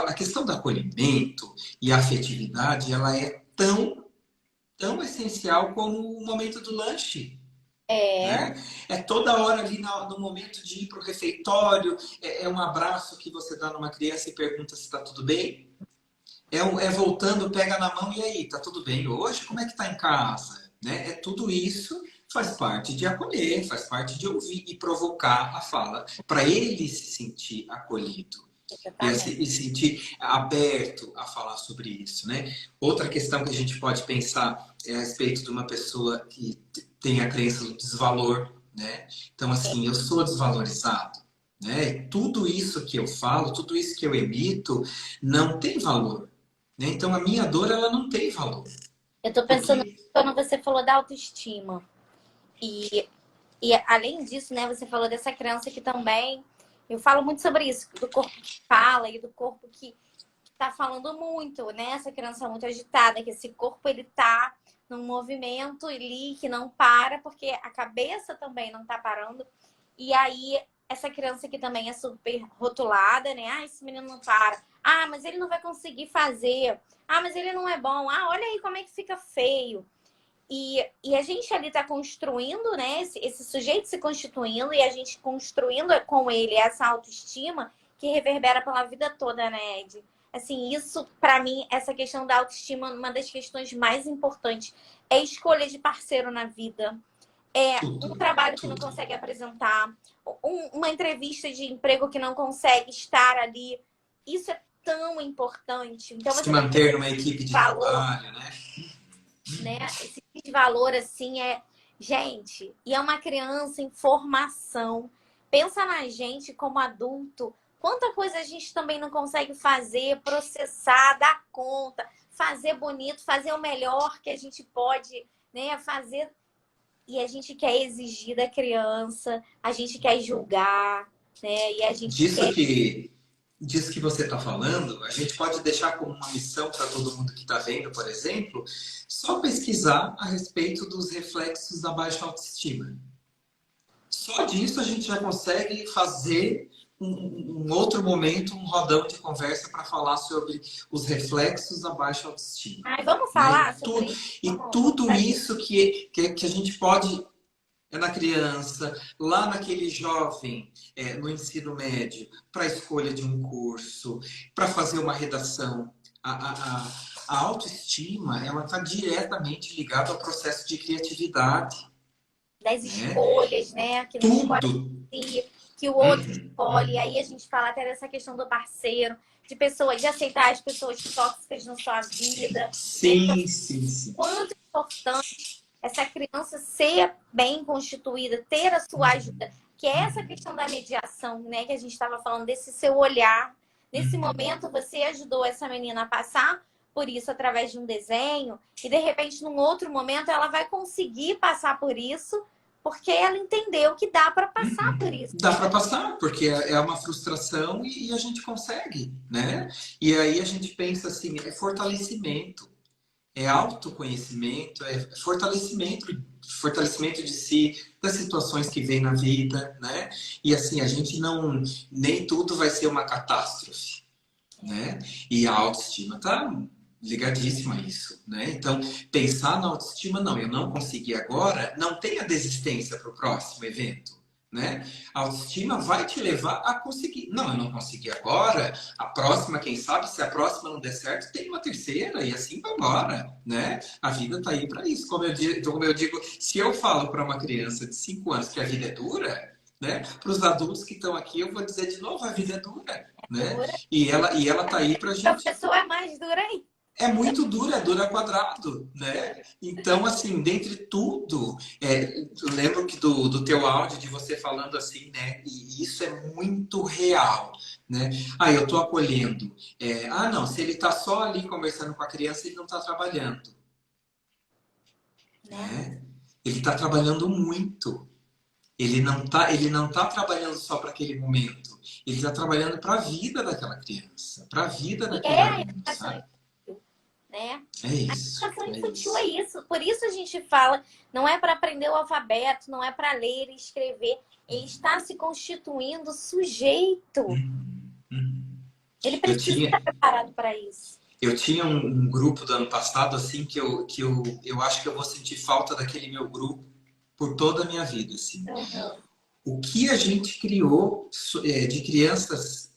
A questão do acolhimento e a afetividade, ela é tão essencial como o momento do lanche. É, Né? É toda hora ali no momento de ir para o refeitório, é um abraço que você dá numa criança e pergunta se está tudo bem. É voltando, pega na mão e aí, tá tudo bem hoje? Como é que tá em casa? Né? Tudo isso faz parte de acolher, faz parte de ouvir e provocar a fala para ele se sentir acolhido e exatamente. se sentir aberto a falar sobre isso, né? Outra questão que a gente pode pensar é a respeito de uma pessoa que tem a crença do desvalor, né? Então, assim, eu sou desvalorizado, né? Tudo isso que eu falo, tudo isso que eu emito não tem valor, né? Então, a minha dor, ela não tem valor. Eu tô pensando Porque quando você falou da autoestima. E além disso, né, você falou dessa criança que também. Eu falo muito sobre isso, do corpo que fala e do corpo que tá falando muito, né? Essa criança muito agitada, que esse corpo ele tá num movimento ali que não para, porque a cabeça também não tá parando. E aí, essa criança que também é super rotulada, né? Ah, esse menino não para. Ah, mas ele não vai conseguir fazer. Ah, mas ele não é bom. Ah, olha aí como é que fica feio. E a gente ali está construindo, né? Esse sujeito se constituindo e a gente construindo com ele essa autoestima que reverbera pela vida toda, né, Ed? Assim, isso, para mim, essa questão da autoestima, uma das questões mais importantes é a escolha de parceiro na vida. É um tudo, trabalho que não tudo. consegue apresentar, uma entrevista de emprego que não consegue estar ali. Isso é tão importante. Então, Se você vê manter numa equipe de valor, trabalho, né? né? Esse desvalor, assim, é... Gente, e é uma criança em formação. Pensa na gente como adulto. Quanta coisa a gente também não consegue fazer, processar, dar conta, fazer bonito, fazer o melhor que a gente pode, né? Fazer. E a gente quer exigir da criança, a gente quer julgar, né? E a gente Disso quer. que, disso que você está falando, a gente pode deixar como uma missão para todo mundo que está vendo, por exemplo, só pesquisar a respeito dos reflexos da baixa autoestima. Só disso a gente já consegue fazer um outro momento, um rodão de conversa para falar sobre os reflexos da baixa autoestima. Ai, vamos Né? falar sobre isso? E Vamos tudo fazer. isso que a gente pode na criança, lá naquele jovem no ensino médio, para a escolha de um curso, para fazer uma redação. A autoestima, ela está diretamente ligada ao processo de criatividade, Das né? escolhas, né? Que não escolhe Tudo. si, que o outro escolhe. Aí a gente fala até dessa questão do parceiro, de pessoas, de aceitar as pessoas tóxicas na sua vida. Então, Sim, sim, sim. quanto é importante essa criança ser bem constituída, ter a sua ajuda, que é essa questão da mediação, né? Que a gente estava falando, desse seu olhar. Nesse momento, você ajudou essa menina a passar por isso através de um desenho, e de repente, num outro momento, ela vai conseguir passar por isso porque ela entendeu que dá para passar por isso. Dá para passar, porque é uma frustração e a gente consegue, né? E aí a gente pensa assim, é fortalecimento, é autoconhecimento, é fortalecimento de si, das situações que vem na vida, né? E assim, a gente não, nem tudo vai ser uma catástrofe, né? E a autoestima tá ligadíssima a isso, né? Então, pensar na autoestima, não, eu não consegui agora, não tenha desistência para o próximo evento, né? A autoestima vai te levar a conseguir. Não, eu não consegui agora, a próxima, quem sabe, se a próxima não der certo, tem uma terceira e assim vai embora, né? A vida tá aí para isso. Como eu digo, se eu falo para uma criança de 5 anos que a vida é dura, né? Para os adultos que estão aqui, eu vou dizer de novo, a vida é dura, né? Dura. E ela tá aí pra A gente. pessoa é mais dura aí. É muito dura, é dura quadrado, né? Então, assim, dentre tudo, eu lembro que do teu áudio, de você falando assim, né? E isso é muito real, né? Ah, eu tô acolhendo. Não, se ele tá só ali conversando com a criança, ele não tá trabalhando, Né? né? Ele tá trabalhando muito. Ele não tá trabalhando só para aquele momento. Ele está trabalhando para a vida daquela criança, para a vida E daquele é a aluno, educação sabe? infantil, né? É A isso, educação é infantil é isso. isso. Por isso a gente fala, não é para aprender o alfabeto, não é para ler e escrever. Ele está se constituindo sujeito. Uhum. Ele Eu precisa estar tinha, preparado para isso. eu tinha um grupo do ano passado, assim, que eu acho que eu vou sentir falta daquele meu grupo por toda a minha vida, assim. Uhum. O que a gente criou de crianças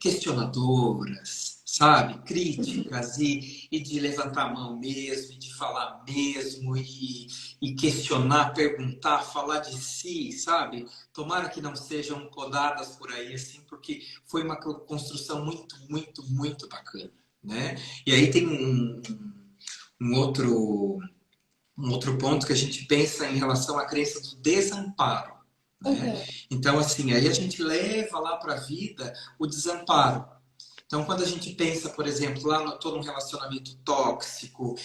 questionadoras, sabe? Críticas e de levantar a mão mesmo, e de falar mesmo, e questionar, perguntar, falar de si, sabe? Tomara que não sejam podadas por aí, assim, porque foi uma construção muito, muito, muito bacana, né? E aí tem um outro, um outro ponto que a gente pensa em relação à crença do desamparo, né? Uhum. Então, assim, aí a gente leva lá para a vida o desamparo. Então, quando a gente pensa, por exemplo, lá no, tô num relacionamento tóxico,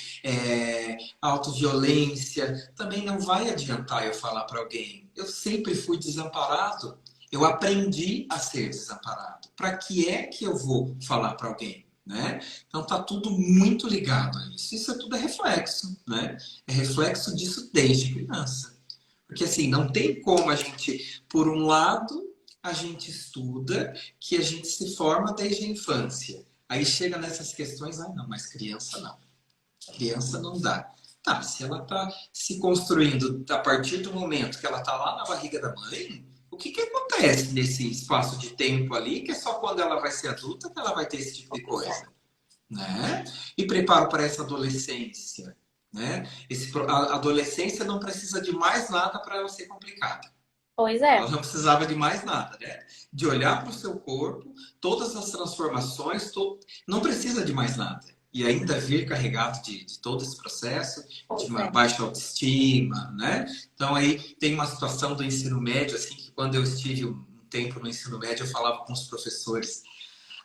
autoviolência, também não vai adiantar eu falar para alguém. Eu sempre fui desamparado. Eu aprendi a ser desamparado. Para que é que eu vou falar para alguém? Né? Então tá tudo muito ligado a isso. Isso é tudo reflexo, né? É reflexo disso desde criança. Porque assim, não tem como a gente, por um lado, a gente estuda que a gente se forma desde a infância. Aí chega nessas questões, não, mas criança não. Criança não dá. Tá, se ela está se construindo a partir do momento que ela está lá na barriga da mãe, o que acontece nesse espaço de tempo ali, que é só quando ela vai ser adulta que ela vai ter esse tipo de coisa? Né? E preparo para essa adolescência, né? A adolescência não precisa de mais nada para ela ser complicada. Pois é. Ela não precisava de mais nada, né? De olhar para o seu corpo, todas as transformações, não precisa de mais nada. E ainda vir carregado de todo esse processo, de Pois uma é. baixa autoestima, né? Então aí tem uma situação do ensino médio, assim, que quando eu estive um tempo no ensino médio, eu falava com os professores.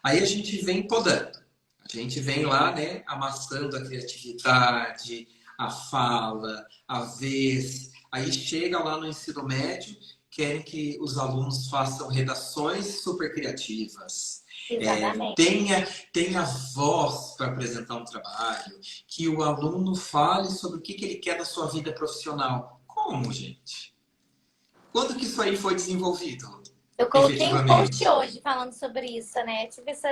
Aí a gente vem podando. A gente vem lá, né, amassando a criatividade, a fala, a vez. Aí chega lá no ensino médio, querem que os alunos façam redações super criativas. Exatamente. Tenha voz para apresentar um trabalho, que o aluno fale sobre o que ele quer da sua vida profissional. Como, gente? Quando que isso aí foi desenvolvido? Eu coloquei um post Efetivamente. hoje falando sobre isso, né? Tive essa.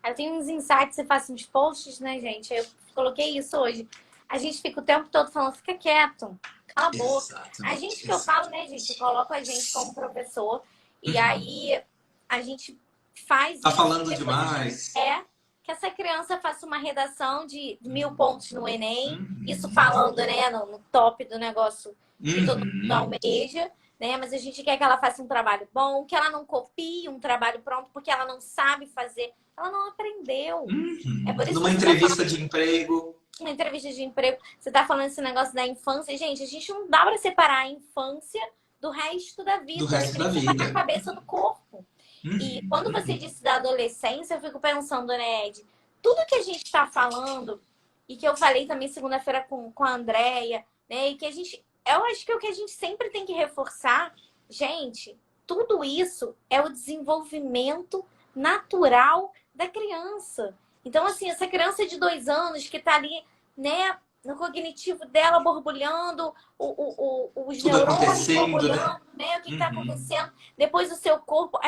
Eu tenho uns insights, eu faço uns posts, né, gente? Eu coloquei isso hoje. A gente fica o tempo todo falando, fica quieto, cala a boca. A Exatamente, gente que eu falo, né, exatamente. gente? Eu coloco a gente como professor e Uhum. aí a gente faz Tá isso falando e depois a gente demais. quer que essa criança faça uma redação de 1.000 pontos no Enem, isso Uhum. falando, né, no top do negócio que todo mundo Uhum. almeja, né? Mas a gente quer que ela faça um trabalho bom, que ela não copie um trabalho pronto porque ela não sabe fazer, ela não aprendeu. É Uhum. por isso que Numa você está falando entrevista de emprego. uma entrevista de emprego, você está falando esse negócio da infância. Gente, a gente não dá para separar a infância do resto da Do vida. A gente resto da tem que separar a vida. cabeça do corpo. E quando você Uhum. disse da adolescência, eu fico pensando, né, Ed, tudo que a gente está falando, e que eu falei também segunda-feira com a Andrea, né, e que a gente eu acho que o que a gente sempre tem que reforçar, gente, tudo isso é o desenvolvimento natural da criança. Então, assim, essa criança de 2 anos que tá ali, né, no cognitivo dela borbulhando, os Tudo neurônios acontecendo, né? borbulhando, né, o que está Uhum. acontecendo. Depois o seu corpo,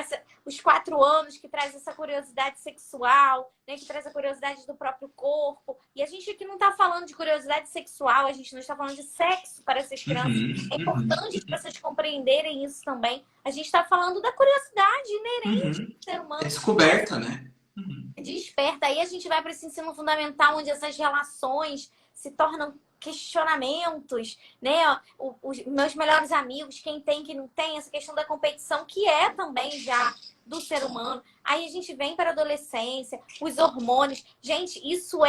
os 4 anos que traz essa curiosidade sexual, né, que traz a curiosidade do próprio corpo. E a gente aqui não está falando de curiosidade sexual, a gente não está falando de sexo para essas crianças. Uhum. É Uhum. importante para vocês compreenderem isso também. A gente está falando da curiosidade inerente Uhum. do ser É humano. descoberta, né? Uhum. Desperta. Aí a gente vai para esse ensino fundamental, onde essas relações se tornam questionamentos, né? Os meus melhores amigos, quem tem, quem não tem, essa questão da competição, que é também já do ser humano. Aí a gente vem para a adolescência, os hormônios. Gente, isso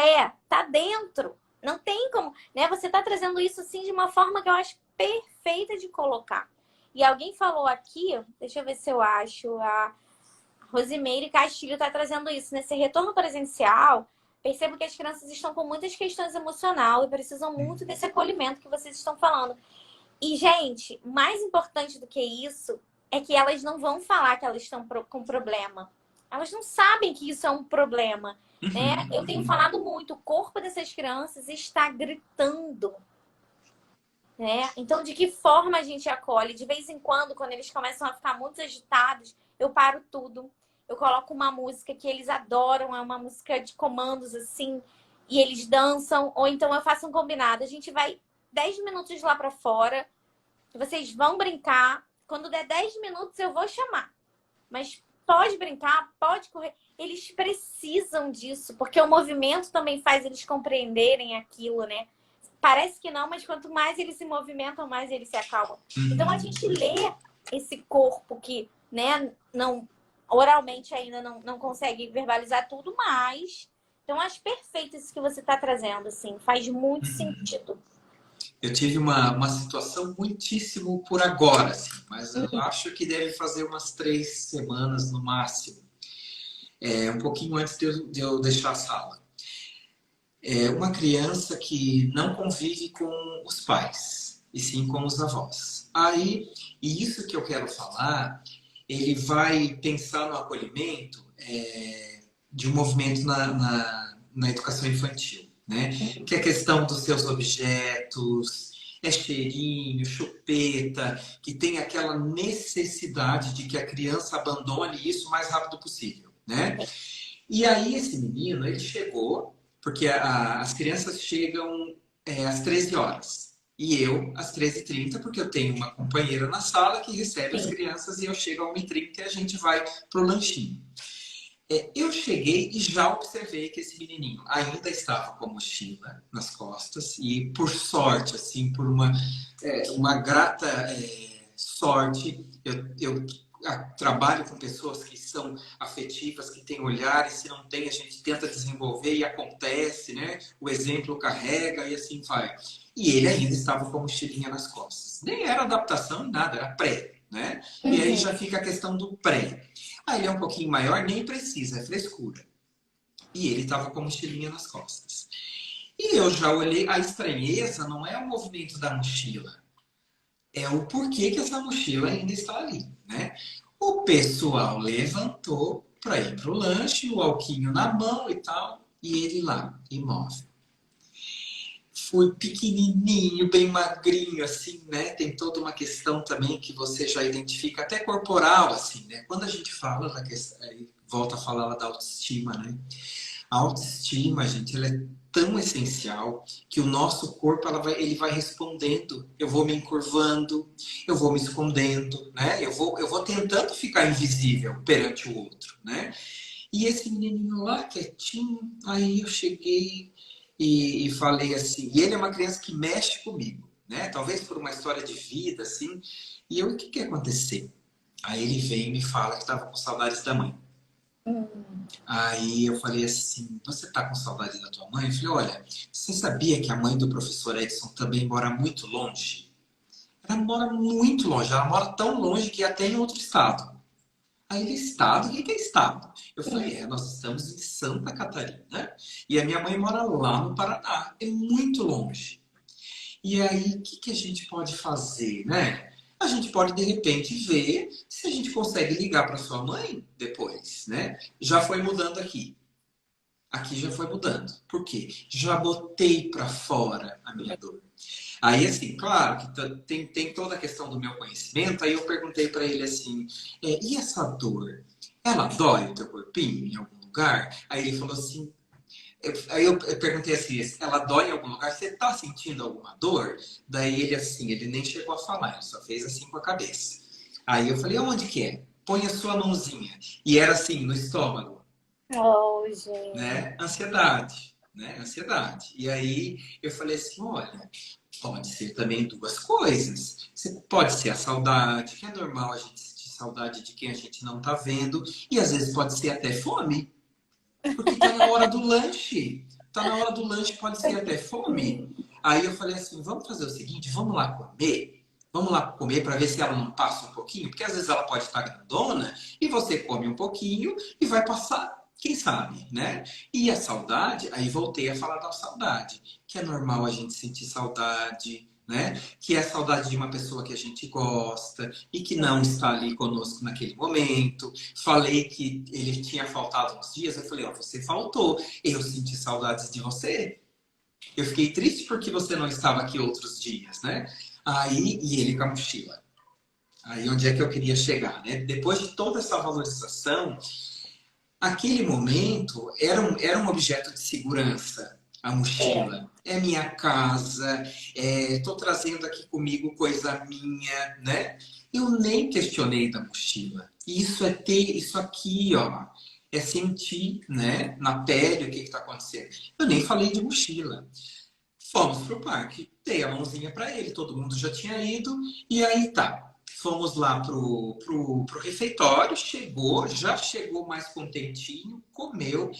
tá dentro. Não tem como, né? Você tá trazendo isso assim de uma forma que eu acho perfeita de colocar. E alguém falou aqui, deixa eu ver se eu acho, Rosimeire Castilho está trazendo isso. Nesse retorno presencial, percebo que as crianças estão com muitas questões emocionais e precisam muito desse acolhimento que vocês estão falando. E, gente, mais importante do que isso é que elas não vão falar que elas estão com problema. Elas não sabem que isso é um problema, né? Eu tenho falado muito, o corpo dessas crianças está gritando, né? Então, de que forma a gente acolhe? De vez em quando eles começam a ficar muito agitados, eu paro tudo. Eu coloco uma música que eles adoram, é uma música de comandos, assim, e eles dançam. Ou então eu faço um combinado. A gente vai 10 minutos lá pra fora, vocês vão brincar. Quando der 10 minutos, eu vou chamar. Mas pode brincar, pode correr. Eles precisam disso, porque o movimento também faz eles compreenderem aquilo, né? Parece que não, mas quanto mais eles se movimentam, mais eles se acalmam. Então a gente lê esse corpo que, né, não oralmente ainda não consegue verbalizar tudo, mas então acho perfeito isso que você está trazendo, assim, faz muito sentido. Eu tive uma situação muitíssimo por agora, assim, mas eu acho que deve fazer umas 3 semanas no máximo. Um pouquinho antes de eu deixar a sala. É uma criança que não convive com os pais, e sim com os avós. Aí, e isso que eu quero falar, ele vai pensar no acolhimento de um movimento na educação infantil, né? Que é a questão dos seus objetos, cheirinho, chupeta, que tem aquela necessidade de que a criança abandone isso o mais rápido possível, né? E aí esse menino, ele chegou, porque as crianças chegam às 13 horas. E eu às 13h30, porque eu tenho uma companheira na sala que recebe as crianças e eu chego às 1h30 e a gente vai pro lanchinho. Eu cheguei e já observei que esse menininho ainda estava com a mochila nas costas e, por sorte, assim, por uma grata sorte, eu trabalho com pessoas que são afetivas, que têm olhar, e se não tem, a gente tenta desenvolver e acontece, né? O exemplo carrega e assim vai. E ele ainda estava com a mochilinha nas costas. Nem era adaptação, nada, era pré, né? E aí já fica a questão do pré. Aí ele é um pouquinho maior, nem precisa, é frescura. E ele estava com a mochilinha nas costas. E eu já olhei, a estranheza não é o movimento da mochila, é o porquê que essa mochila ainda está ali, né? O pessoal levantou para ir para o lanche, o alquinho na mão e tal, e ele lá, imóvel. Foi pequenininho, bem magrinho, assim, né? Tem toda uma questão também que você já identifica, até corporal, assim, né? Quando a gente fala da questão, volta a falar da autoestima, né? A autoestima, gente, ela é tão essencial que o nosso corpo ele vai respondendo. Eu vou me encurvando, eu vou me escondendo, né? Eu vou tentando ficar invisível perante o outro, né? E esse menininho lá, quietinho, aí eu cheguei e falei assim, e ele é uma criança que mexe comigo, né? Talvez por uma história de vida, assim. E eu, o que aconteceu? Aí ele vem e me fala que estava com saudades da mãe. Aí eu falei assim, você tá com saudade da tua mãe? Eu falei, olha, você sabia que a mãe do professor Edson também mora muito longe? Ela mora muito longe, ela mora tão longe que até em outro estado. Aí ele, estado? O que é estado? Eu falei, nós estamos em Santa Catarina e a minha mãe mora lá no Paraná, é muito longe. E aí, o que que a gente pode fazer, né? A gente pode, de repente, ver se a gente consegue ligar para sua mãe depois, né? Já foi mudando aqui. Aqui já foi mudando. Por quê? Já botei para fora a minha dor. Aí, assim, claro que tem toda a questão do meu conhecimento. Aí eu perguntei para ele assim: e essa dor? Ela dói o teu corpinho em algum lugar? Aí ele falou assim: aí eu perguntei assim, ela dói em algum lugar? Você tá sentindo alguma dor? Daí ele assim, ele nem chegou a falar, ele só fez assim com a cabeça. Aí eu falei, onde que é? Põe a sua mãozinha. E era assim, no estômago, Oh, gente. né? Ansiedade, né? Ansiedade. E aí eu falei assim, olha, pode ser também duas coisas. Pode ser a saudade, que é normal a gente sentir saudade de quem a gente não tá vendo. E às vezes pode ser até fome. Porque tá na hora do lanche. Tá na hora do lanche, pode ser até fome. Aí eu falei assim, vamos fazer o seguinte, vamos lá comer? Vamos lá comer para ver se ela não passa um pouquinho? Porque às vezes ela pode estar grandona e você come um pouquinho e vai passar, quem sabe, né? E a saudade, aí voltei a falar da saudade, que é normal a gente sentir saudade, né? Que é a saudade de uma pessoa que a gente gosta e que não está ali conosco naquele momento. Falei que ele tinha faltado uns dias, eu falei, ó, você faltou, eu senti saudades de você. Eu fiquei triste porque você não estava aqui outros dias, né? Aí, e ele com a mochila. Aí, onde é que eu queria chegar, né? Depois de toda essa valorização, aquele momento era um objeto de segurança, a mochila. É minha casa, tô trazendo aqui comigo coisa minha, né? Eu nem questionei da mochila. Isso é ter isso aqui, ó. É sentir, né, na pele o que está acontecendo. Eu nem falei de mochila. Fomos pro parque, dei a mãozinha para ele, todo mundo já tinha ido, e aí tá. Fomos lá pro refeitório, já chegou mais contentinho, comeu.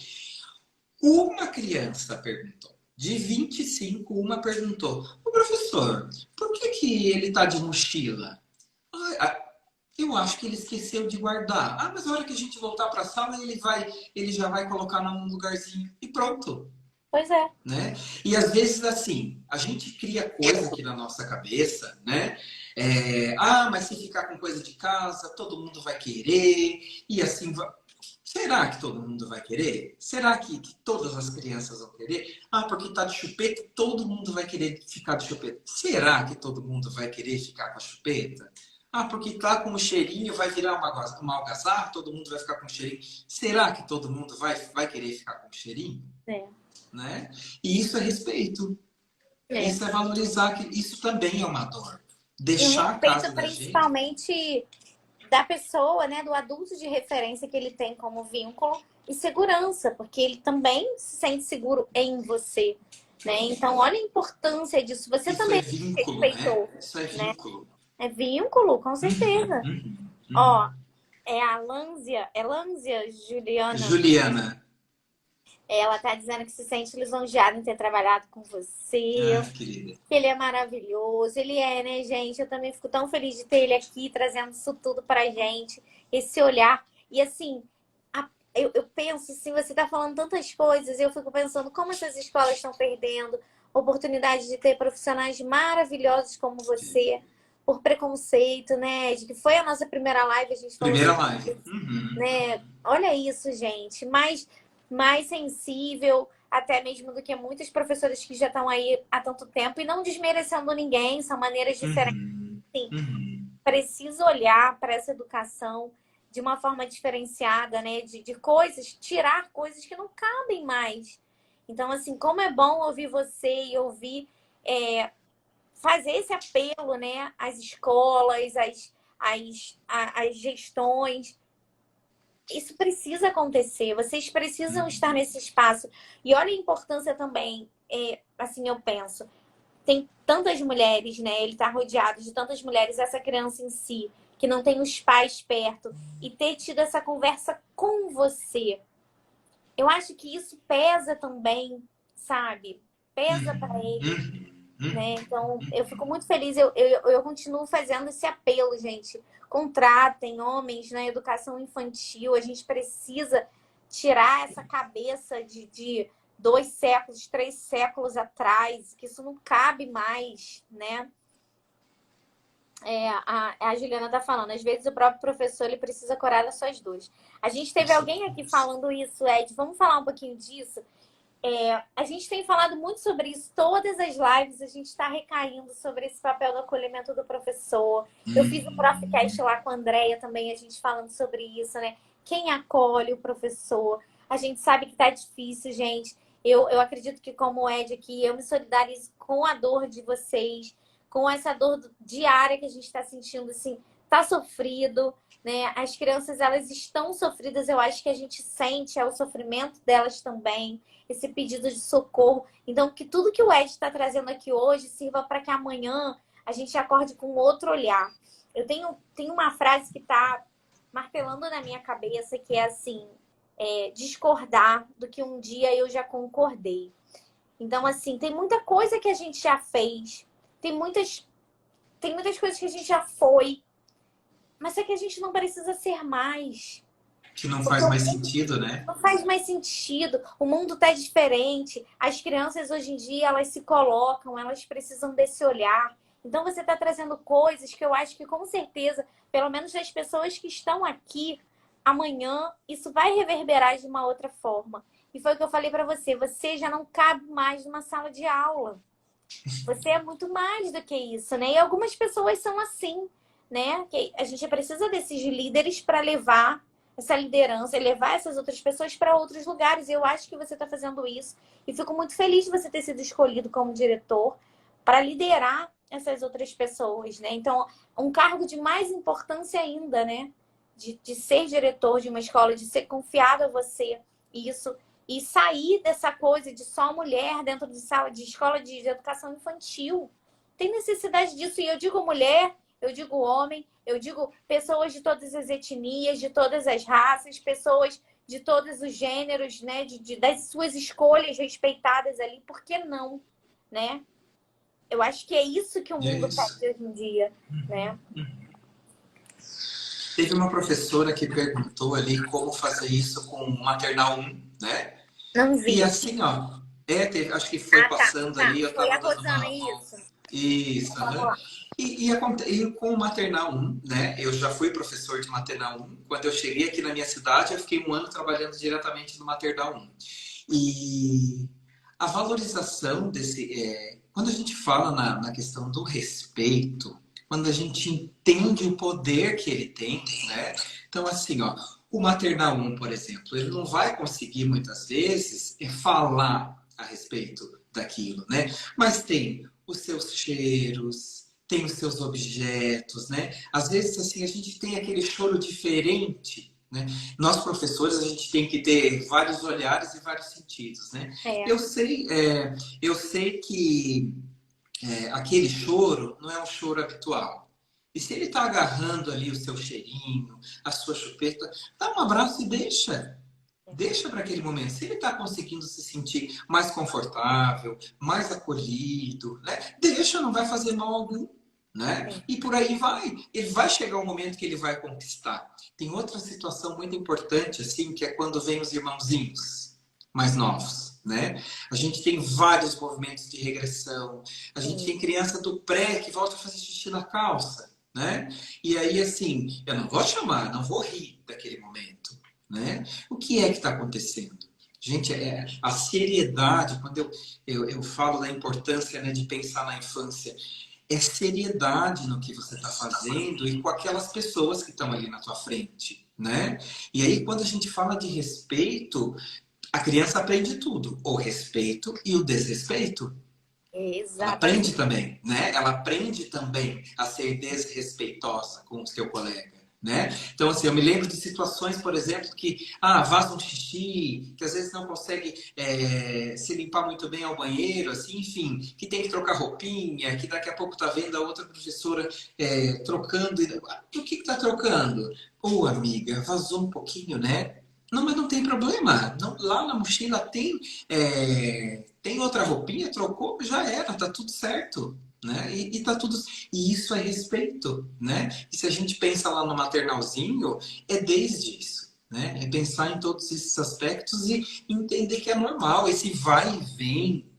Uma criança perguntou, de 25, uma perguntou: o professor, por que que ele tá de mochila? Eu acho que ele esqueceu de guardar. Ah, mas na hora que a gente voltar para a sala, ele já vai colocar num lugarzinho e pronto. Pois é. Né? E às vezes assim, a gente cria coisa aqui na nossa cabeça, né? Mas se ficar com coisa de casa, todo mundo vai querer, e assim vai. Será que todo mundo vai querer? Será que todas as crianças vão querer? Ah, porque tá de chupeta, todo mundo vai querer ficar de chupeta. Será que todo mundo vai querer ficar com a chupeta? Ah, porque tá com o cheirinho, vai virar uma algazarra, todo mundo vai ficar com o cheirinho. Será que todo mundo vai querer ficar com o cheirinho? É. Né? E isso é respeito. Isso é valorizar que isso também é uma dor. E o Deixar a casa respeito da gente. principalmente da pessoa, né, do adulto de referência que ele tem como vínculo e segurança, porque ele também se sente seguro em você, né? Então, olha a importância disso. Você Isso também é vínculo, respeitou, né? Isso é né? vínculo. É vínculo, com certeza. Uhum. Ó, é a Lânzia Juliana. Juliana. Ela tá dizendo que se sente lisonjeada em ter trabalhado com você. Ah, querida. Que ele é maravilhoso. Ele é, né, gente? Eu também fico tão feliz de ter ele aqui, trazendo isso tudo pra gente. Esse olhar. E assim, eu penso assim, você tá falando tantas coisas, e eu fico pensando como essas escolas estão perdendo oportunidade de ter profissionais maravilhosos como você, por preconceito, né? De que foi a nossa primeira live, a gente falou Primeira sobre live. isso, Uhum. né? Olha isso, gente. Mais sensível, até mesmo do que muitos professores que já estão aí há tanto tempo, e não desmerecendo ninguém, são maneiras diferentes. Uhum. Sim, Uhum. preciso olhar para essa educação de uma forma diferenciada, né? De coisas, tirar coisas que não cabem mais. Então, assim, como é bom ouvir você e ouvir, fazer esse apelo, né? Às escolas, às gestões. Isso precisa acontecer, vocês precisam estar nesse espaço. E olha a importância também, assim eu penso, tem tantas mulheres, né? Ele está rodeado de tantas mulheres, essa criança em si, que não tem os pais perto, e ter tido essa conversa com você. Eu acho que isso pesa também, sabe? Pesa para ele, né? Então, eu fico muito feliz. Eu continuo fazendo esse apelo, gente. Contratem homens na educação infantil. A gente precisa tirar essa cabeça 2 séculos, 3 séculos atrás, que isso não cabe mais, né? A Juliana tá falando, às vezes o próprio professor ele precisa curar das suas dores. A gente teve alguém aqui falando isso, Ed, vamos falar um pouquinho disso? A gente tem falado muito sobre isso, todas as lives a gente está recaindo sobre esse papel do acolhimento do professor. Eu fiz um Profcast lá com a Andrea também, a gente falando sobre isso, né? Quem acolhe o professor? A gente sabe que tá difícil, gente. Eu acredito que, como o Ed aqui, eu me solidarizo com a dor de vocês, com essa dor diária que a gente está sentindo, assim, tá sofrido, né? As crianças, elas estão sofridas, eu acho que a gente sente o sofrimento delas também, esse pedido de socorro. Então, que tudo que o Ed está trazendo aqui hoje sirva para que amanhã a gente acorde com outro olhar. Eu tenho uma frase que está martelando na minha cabeça, que é assim, discordar do que um dia eu já concordei. Então, assim, tem muita coisa que a gente já fez, tem muitas coisas que a gente já foi, mas é que a gente não precisa ser mais. Que não faz mais sentido, né? Não faz mais sentido. O mundo tá diferente. As crianças hoje em dia, elas se colocam, elas precisam desse olhar. Então você tá trazendo coisas que eu acho que com certeza, pelo menos das pessoas que estão aqui, amanhã isso vai reverberar de uma outra forma. E foi o que eu falei para você, você já não cabe mais numa sala de aula. Você é muito mais do que isso, né? E algumas pessoas são assim, né? Que a gente precisa desses líderes para levar essa liderança e levar essas outras pessoas para outros lugares. Eu acho que você está fazendo isso. E fico muito feliz de você ter sido escolhido como diretor para liderar essas outras pessoas, né? Então, um cargo de mais importância ainda, né? De ser diretor de uma escola, de ser confiado a você isso. E sair dessa coisa de só mulher dentro de sala de escola de educação infantil. Tem necessidade disso. E eu digo mulher, eu digo homem, eu digo pessoas de todas as etnias, de todas as raças, pessoas de todos os gêneros, né? Das suas escolhas respeitadas ali. Por que não? Né? Eu acho que é isso que o mundo pede hoje em dia, né? Teve uma professora que perguntou ali como fazer isso com o maternal 1, né? Não vi. E assim, ó, acho que foi passando tá. ali, eu Foi tava a dando Rosana, uma... isso. Isso, Vamos né? lá. E com o maternal 1, né? Eu já fui professor de maternal 1. Quando eu cheguei aqui na minha cidade, eu fiquei um ano trabalhando diretamente no maternal 1. E a valorização desse... quando a gente fala na questão do respeito, quando a gente entende o poder que ele tem, né? Então, assim, ó, o maternal 1, por exemplo, ele não vai conseguir, muitas vezes, falar a respeito daquilo, né? Mas tem os seus cheiros, tem os seus objetos, né? Às vezes, assim, a gente tem aquele choro diferente, né? Nós, professores, a gente tem que ter vários olhares e vários sentidos, né? Eu sei que aquele choro não é um choro habitual. E se ele está agarrando ali o seu cheirinho, a sua chupeta, dá um abraço e deixa. Deixa para aquele momento. Se ele está conseguindo se sentir mais confortável, mais acolhido, né? Deixa, não vai fazer mal algum. Né? E por aí vai. Ele vai chegar um momento que ele vai conquistar. Tem outra situação muito importante, assim, que é quando vem os irmãozinhos mais novos. Né? A gente tem vários movimentos de regressão. A gente tem criança do pré que volta a fazer xixi na calça. Né? E aí, assim, eu não vou chamar, não vou rir daquele momento. Né? O que é que está acontecendo? Gente, a seriedade, quando eu falo da importância, né, de pensar na infância, é seriedade no que você está fazendo e com aquelas pessoas que estão ali na tua frente, né? E aí, quando a gente fala de respeito, a criança aprende tudo, o respeito e o desrespeito. Exatamente. Ela aprende também, né? Ela aprende também a ser desrespeitosa com o seu colega. Né? Então, assim, eu me lembro de situações, por exemplo, que vaza um xixi, que às vezes não consegue se limpar muito bem ao banheiro, assim, enfim, que tem que trocar roupinha, que daqui a pouco tá vendo a outra professora trocando. Por que tá trocando? Ô, amiga, vazou um pouquinho, né? Não, mas não tem problema. Não, lá na mochila tem outra roupinha, trocou, já era, tá tudo certo. Né? E tá tudo. E isso é respeito, né? E se a gente pensa lá no maternalzinho, é desde isso. né? É pensar em todos esses aspectos e entender que é normal. Esse vai e vem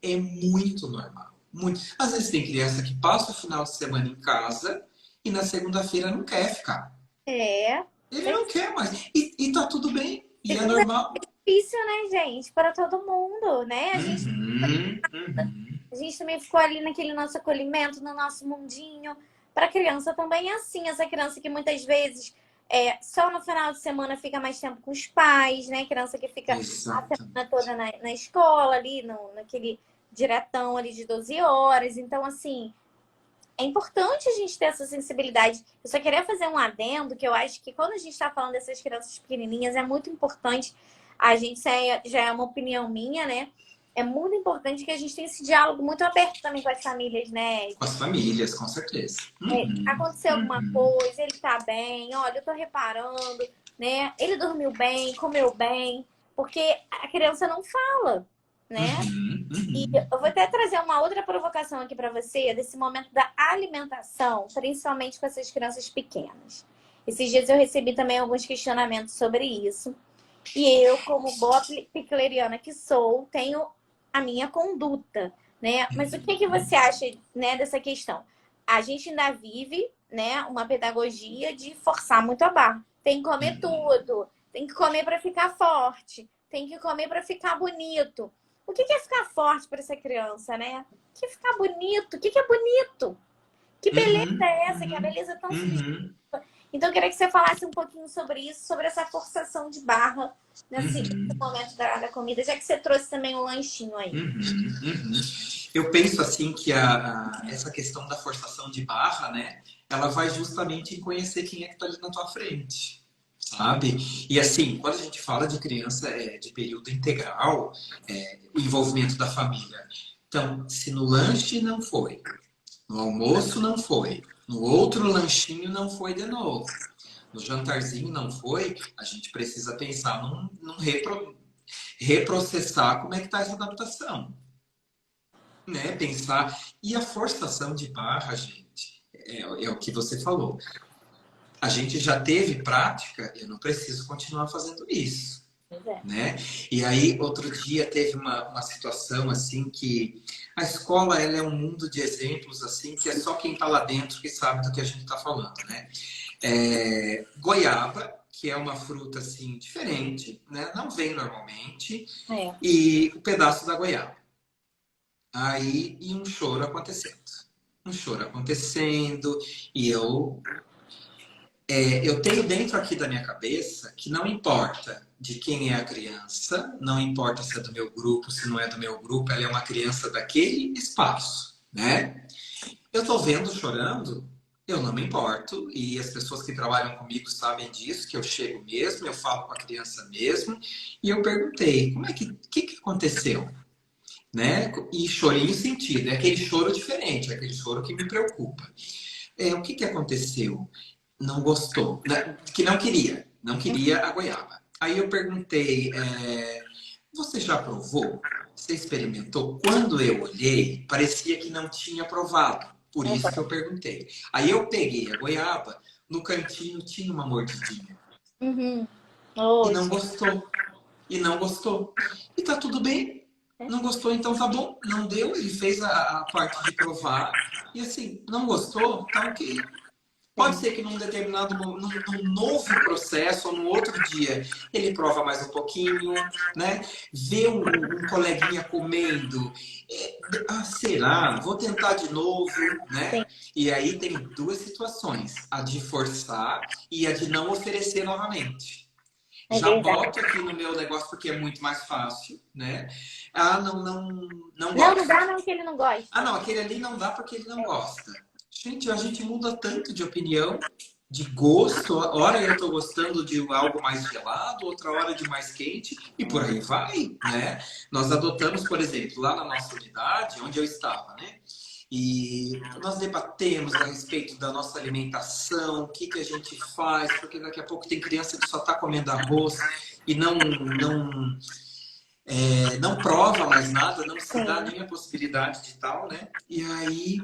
é muito normal. Muito. Às vezes tem criança que passa o final de semana em casa e na segunda-feira não quer ficar. É. Ele não quer mais. E tá tudo bem. E é normal. Difícil, né, gente? Para todo mundo, né? A gente também ficou ali naquele nosso acolhimento, no nosso mundinho. Para criança também é assim. Essa criança que muitas vezes só no final de semana fica mais tempo com os pais, né? Criança que fica a semana toda na escola, ali, naquele diretão ali de 12 horas. Então, assim, é importante a gente ter essa sensibilidade. Eu só queria fazer um adendo, que eu acho que quando a gente está falando dessas crianças pequenininhas, é muito importante. A gente já é uma opinião minha, né? É muito importante que a gente tenha esse diálogo muito aberto também com as famílias, né? Com as famílias, com certeza. Aconteceu alguma coisa, ele tá bem, olha, eu tô reparando, né? Ele dormiu bem, comeu bem, porque a criança não fala, né? E eu vou até trazer uma outra provocação aqui para você, desse momento da alimentação, principalmente com essas crianças pequenas. Esses dias eu recebi também alguns questionamentos sobre isso. E eu, como boa picleriana que sou, tenho a minha conduta, né? Mas o que você acha, né, dessa questão? A gente ainda vive, né, uma pedagogia de forçar muito a barra. Tem que comer tudo, tem que comer para ficar forte, tem que comer para ficar bonito. O que é ficar forte para essa criança, né? O que é ficar bonito? O que é bonito? Que beleza é essa? Que a beleza é tão subjetiva. Então, eu queria que você falasse um pouquinho sobre isso, sobre essa forçação de barra nesse momento da comida, já que você trouxe também um lanchinho aí. Eu penso assim que essa questão da forçação de barra, né? Ela vai justamente em conhecer quem é que está ali na tua frente, sabe? E assim, quando a gente fala de criança de período integral, o envolvimento da família. Então, se no lanche não foi, no almoço não foi, no outro lanchinho não foi de novo, no jantarzinho não foi, a gente precisa pensar num reprocessar como é que está essa adaptação. Né? Pensar. E a forçação de barra, gente, é o que você falou. A gente já teve prática, eu não preciso continuar fazendo isso. Né? E aí, outro dia teve uma situação assim que a escola ela é um mundo de exemplos assim que é só quem está lá dentro que sabe do que a gente está falando, né? Goiaba, que é uma fruta assim diferente, né? Não vem normalmente, e o pedaço da goiaba. Aí, e um choro acontecendo. E eu tenho dentro aqui da minha cabeça que não importa de quem é a criança, não importa se é do meu grupo, se não é do meu grupo, ela é uma criança daquele espaço, né? Eu tô vendo chorando, eu não me importo, e as pessoas que trabalham comigo sabem disso, que eu chego mesmo, eu falo com a criança mesmo, e eu perguntei, que aconteceu? Né? E chorinho sentido, é aquele choro diferente, é aquele choro que me preocupa. O que aconteceu? Não gostou, né? Que não queria a goiaba. Aí eu perguntei, você já provou? Você experimentou? Quando eu olhei, parecia que não tinha provado, por isso que eu perguntei. Aí eu peguei a goiaba, no cantinho tinha uma mordidinha. E não gostou. E tá tudo bem. Não gostou, então tá bom. Não deu, ele fez a parte de provar. E assim, não gostou, tá ok. Pode ser que num determinado num novo processo ou no outro dia ele prova mais um pouquinho, né? Vê um coleguinha comendo. Será? Vou tentar de novo, né? E aí tem duas situações: a de forçar e a de não oferecer novamente. Já boto aqui no meu negócio porque é muito mais fácil, né? Não gosta. Não dá, não, que ele não gosta. Não, aquele ali não dá porque ele não gosta. Gente, a gente muda tanto de opinião, de gosto. Hora eu tô gostando de algo mais gelado, outra hora de mais quente, e por aí vai, né? Nós adotamos, por exemplo, lá na nossa unidade, onde eu estava, né? E nós debatemos a respeito da nossa alimentação, o que a gente faz, porque daqui a pouco tem criança que só está comendo arroz e não prova mais nada, não se dá nem a possibilidade de tal, né? E aí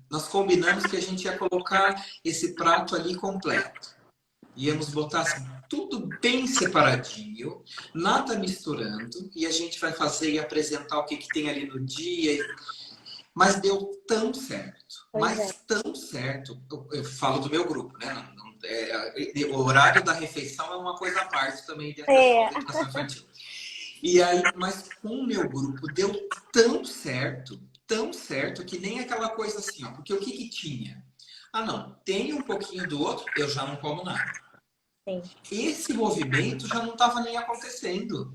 nós combinamos que a gente ia colocar esse prato ali completo. Íamos botar assim, tudo bem separadinho, nada misturando, e a gente vai fazer e apresentar o que, que tem ali no dia. Mas deu tão certo, Pois é. mas tão certo. Eu falo do meu grupo, né? O horário da refeição é uma coisa à parte também dentro da escola de educação infantil. E aí, mas com o meu grupo deu tão certo, que nem aquela coisa assim, ó. Porque o que que tinha? Ah, não, tem um pouquinho do outro, eu já não como nada. Sim. Esse movimento já não estava nem acontecendo,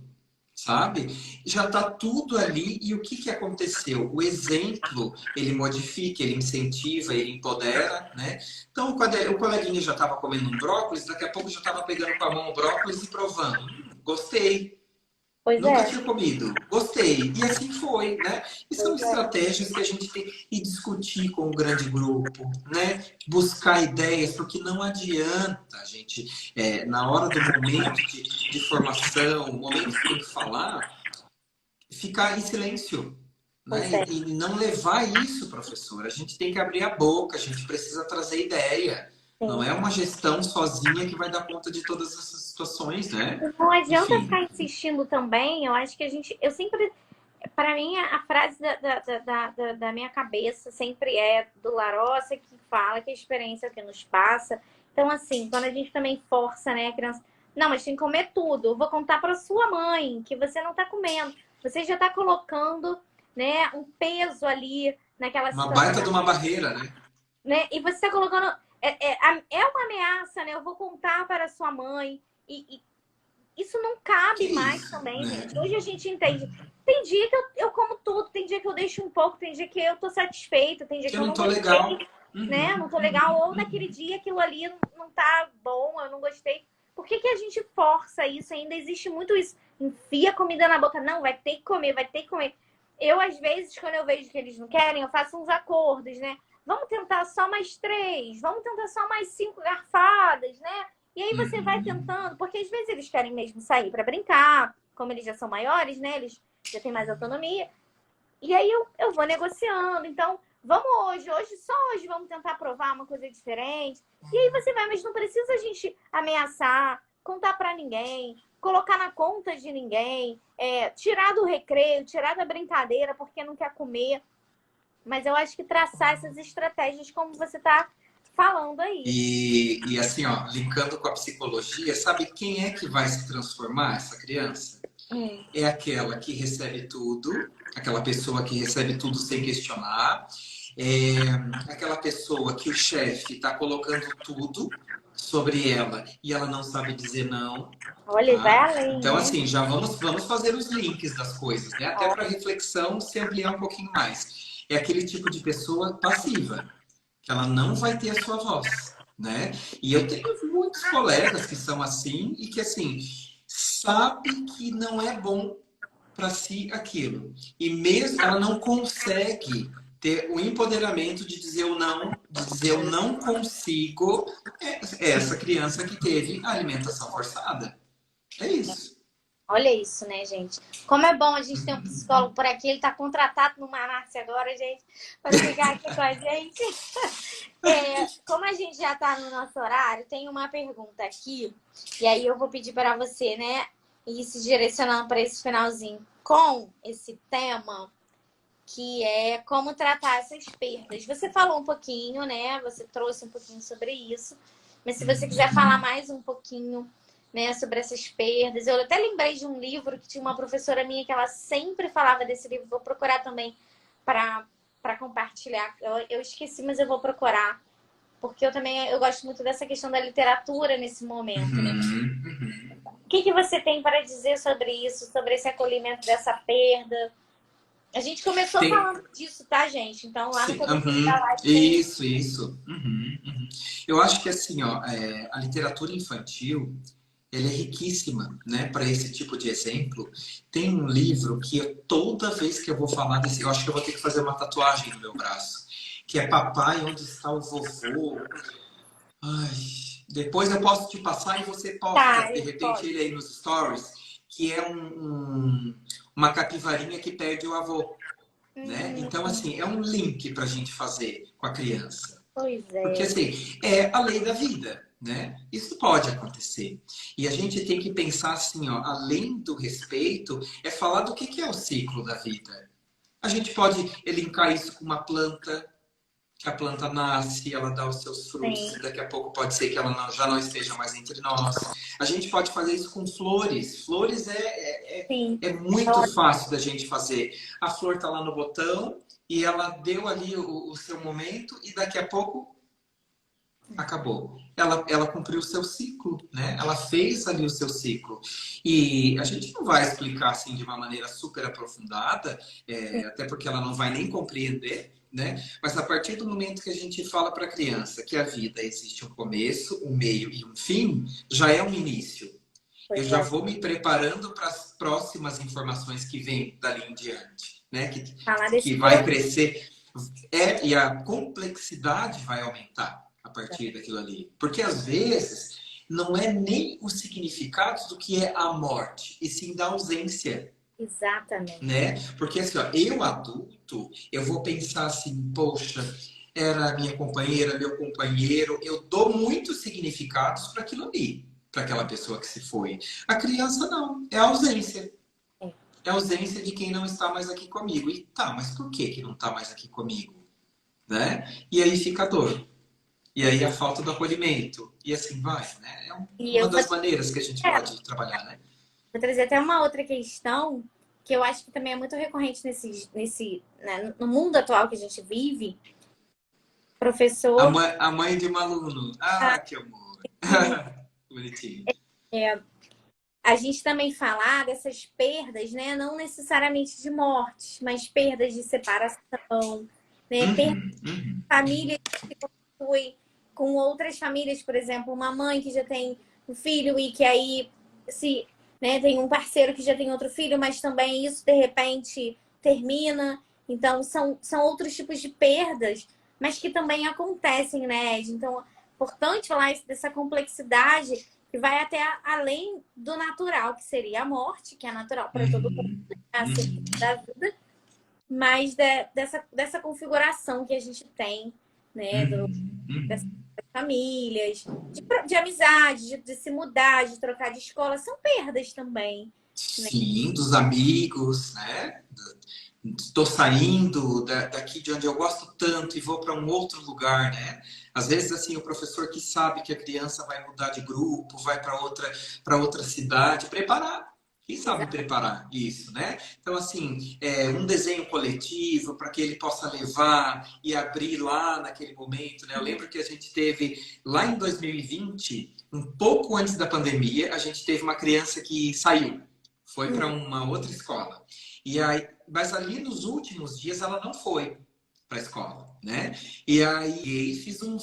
sabe? Já está tudo ali. E o que que aconteceu? O exemplo, ele modifica, ele incentiva, ele empodera, né? Então, o coleguinha já estava comendo um brócolis, daqui a pouco já estava pegando com a mão o brócolis e provando. Gostei. Pois Nunca é. tinha comido. Gostei. E assim foi, né? E são Pois é. estratégias que a gente tem que discutir com o grande grupo, né? Buscar ideias, porque não adianta, gente, na hora do momento de formação, o momento que tem que falar, ficar em silêncio, Pois né? é. E não levar isso, professor. A gente tem que abrir a boca, a gente precisa trazer ideia. Não Sim. é uma gestão sozinha que vai dar conta de todas essas situações, né? Não adianta Enfim. ficar insistindo também. Eu acho que eu sempre, para mim, a frase da minha cabeça sempre é do Larossa que fala que a experiência é o que nos passa. Então, assim, quando a gente também força, né, a criança, não, mas tem que comer tudo. Eu vou contar para sua mãe que você não está comendo. Você já está colocando, né, um peso ali naquela Uma baita de situação, uma barreira, né? né? E você está colocando é uma ameaça, né? Eu vou contar para sua mãe e isso não Que cabe mais isso, também, né? gente. Hoje a gente entende. Tem dia que eu como tudo, tem dia que eu deixo um pouco, tem dia que eu tô satisfeita, tem dia Que que eu eu não não tô gostei, legal. né? Uhum, Não tô legal. Ou naquele dia aquilo ali não tá bom, eu não gostei. Por que que a gente força isso? Ainda existe muito isso. Enfia comida na boca. Não, vai ter que comer, vai ter que comer. Eu, às vezes, quando eu vejo que eles não querem, eu faço uns acordos, né? Vamos tentar só mais 3, vamos tentar só mais 5 garfadas, né? E aí você vai uhum. tentando, porque às vezes eles querem mesmo sair para brincar, como eles já são maiores, né? Eles já têm mais autonomia. E aí eu vou negociando. Então, vamos só hoje vamos tentar provar uma coisa diferente. E aí você vai, mas não precisa a gente ameaçar, contar para ninguém, colocar na conta de ninguém, tirar do recreio, tirar da brincadeira porque não quer comer. Mas eu acho que traçar essas estratégias como você está falando aí. E assim, ó, linkando com a psicologia, sabe quem é que vai se transformar essa criança? Hum. É aquela que recebe tudo, aquela pessoa que recebe tudo sem questionar, aquela pessoa que o chefe está colocando tudo sobre ela e ela não sabe dizer não. Olha, vai Tá? além, Então, né? assim, já vamos fazer os links das coisas, né? Até para reflexão se ampliar um pouquinho mais. É aquele tipo de pessoa passiva, que ela não vai ter a sua voz, né? E eu tenho muitos colegas que são assim e que, assim, sabe que não é bom para si aquilo. E mesmo ela não consegue ter o empoderamento de dizer eu não, de dizer eu não consigo, é essa criança que teve a alimentação forçada. É isso. Olha isso, né, gente? Como é bom a gente ter um psicólogo por aqui. Ele tá contratado no Manasse agora, gente, para ficar aqui com a gente. Como a gente já tá no nosso horário, tem uma pergunta aqui. E aí eu vou pedir para você, né, ir se direcionando para esse finalzinho com esse tema, que é como tratar essas perdas. Você falou um pouquinho, né? Você trouxe um pouquinho sobre isso. Mas se você quiser falar mais um pouquinho, né, sobre essas perdas. Eu até lembrei de um livro que tinha uma professora minha que ela sempre falava desse livro. Vou procurar também para compartilhar. Eu esqueci, mas eu vou procurar. Porque eu gosto muito dessa questão da literatura nesse momento, né? Uhum, uhum. O que você tem para dizer sobre isso, sobre esse acolhimento dessa perda? A gente começou Tem, falando disso, tá, gente? Então, lá no sim, começo da uhum. live tem. Isso. Uhum, uhum. Eu acho que assim, ó, a literatura infantil, ela é riquíssima, né, para esse tipo de exemplo. Tem um livro que toda vez que eu vou falar desse, eu acho que eu vou ter que fazer uma tatuagem no meu braço, que é Papai, onde está o vovô? Ai, depois eu posso te passar e você Tá, posta, de repente, pode. ele aí nos stories, que é uma capivarinha que perde o avô, né? Então, assim, é um link para a gente fazer com a criança. Pois Porque, é. assim, é a lei da vida. né? Isso pode acontecer. E a gente tem que pensar assim, ó, além do respeito, é falar do que é o ciclo da vida. A gente pode elencar isso com uma planta, que a planta nasce, ela dá os seus frutos, Sim. e daqui a pouco pode ser que ela já não esteja mais entre nós. A gente pode fazer isso com flores. Flores Sim. é muito fácil da gente fazer. A flor está lá no botão e ela deu ali o seu momento e daqui a pouco acabou. Ela cumpriu o seu ciclo, né? Ela fez ali o seu ciclo. E a gente não vai explicar assim de uma maneira super aprofundada, até porque ela não vai nem compreender, né? Mas a partir do momento que a gente fala para a criança que a vida existe um começo, um meio e um fim, já é um início. Eu já vou me preparando para as próximas informações que vêm dali em diante, né? Que vai crescer. E a complexidade vai aumentar a partir daquilo ali. Porque às vezes não é nem o significado do que é a morte, e sim da ausência. Exatamente. Né? Porque assim, ó, eu adulto, eu vou pensar assim, poxa, era minha companheira, meu companheiro, eu dou muitos significados para aquilo ali, para aquela pessoa que se foi. A criança não, é a ausência. É a ausência de quem não está mais aqui comigo. E tá, mas por que não está mais aqui comigo? Né? E aí fica a dor. E aí a falta do acolhimento. E assim vai, né? É uma das maneiras que a gente pode trabalhar, né? Vou trazer até uma outra questão que eu acho que também é muito recorrente né, no mundo atual que a gente vive. Professor... A mãe de um aluno. Que amor. Bonitinho. A gente também falar dessas perdas, né? Não necessariamente de mortes, mas perdas de separação, né? Perdas de família que se constitui com outras famílias, por exemplo, uma mãe que já tem um filho e que aí né, tem um parceiro que já tem outro filho, mas também isso de repente termina. Então são outros tipos de perdas, mas que também acontecem, né, Ed? Então é importante falar dessa complexidade que vai até além do natural, que seria a morte, que é natural para todo mundo, a da vida, mas dessa configuração que a gente tem, né, dessas famílias, de amizade, de se mudar, de trocar de escola, são perdas também. Né? Sim, dos amigos, né? Estou saindo daqui de onde eu gosto tanto e vou para um outro lugar, né? Às vezes, assim, o professor que sabe que a criança vai mudar de grupo, vai para outra cidade, preparar. Quem sabe preparar isso, né? Então, assim, um desenho coletivo para que ele possa levar e abrir lá naquele momento, né? Eu lembro que a gente teve, lá em 2020, um pouco antes da pandemia, a gente teve uma criança que saiu, foi para uma outra escola. E aí, mas ali nos últimos dias ela não foi para a escola, né? E aí fiz um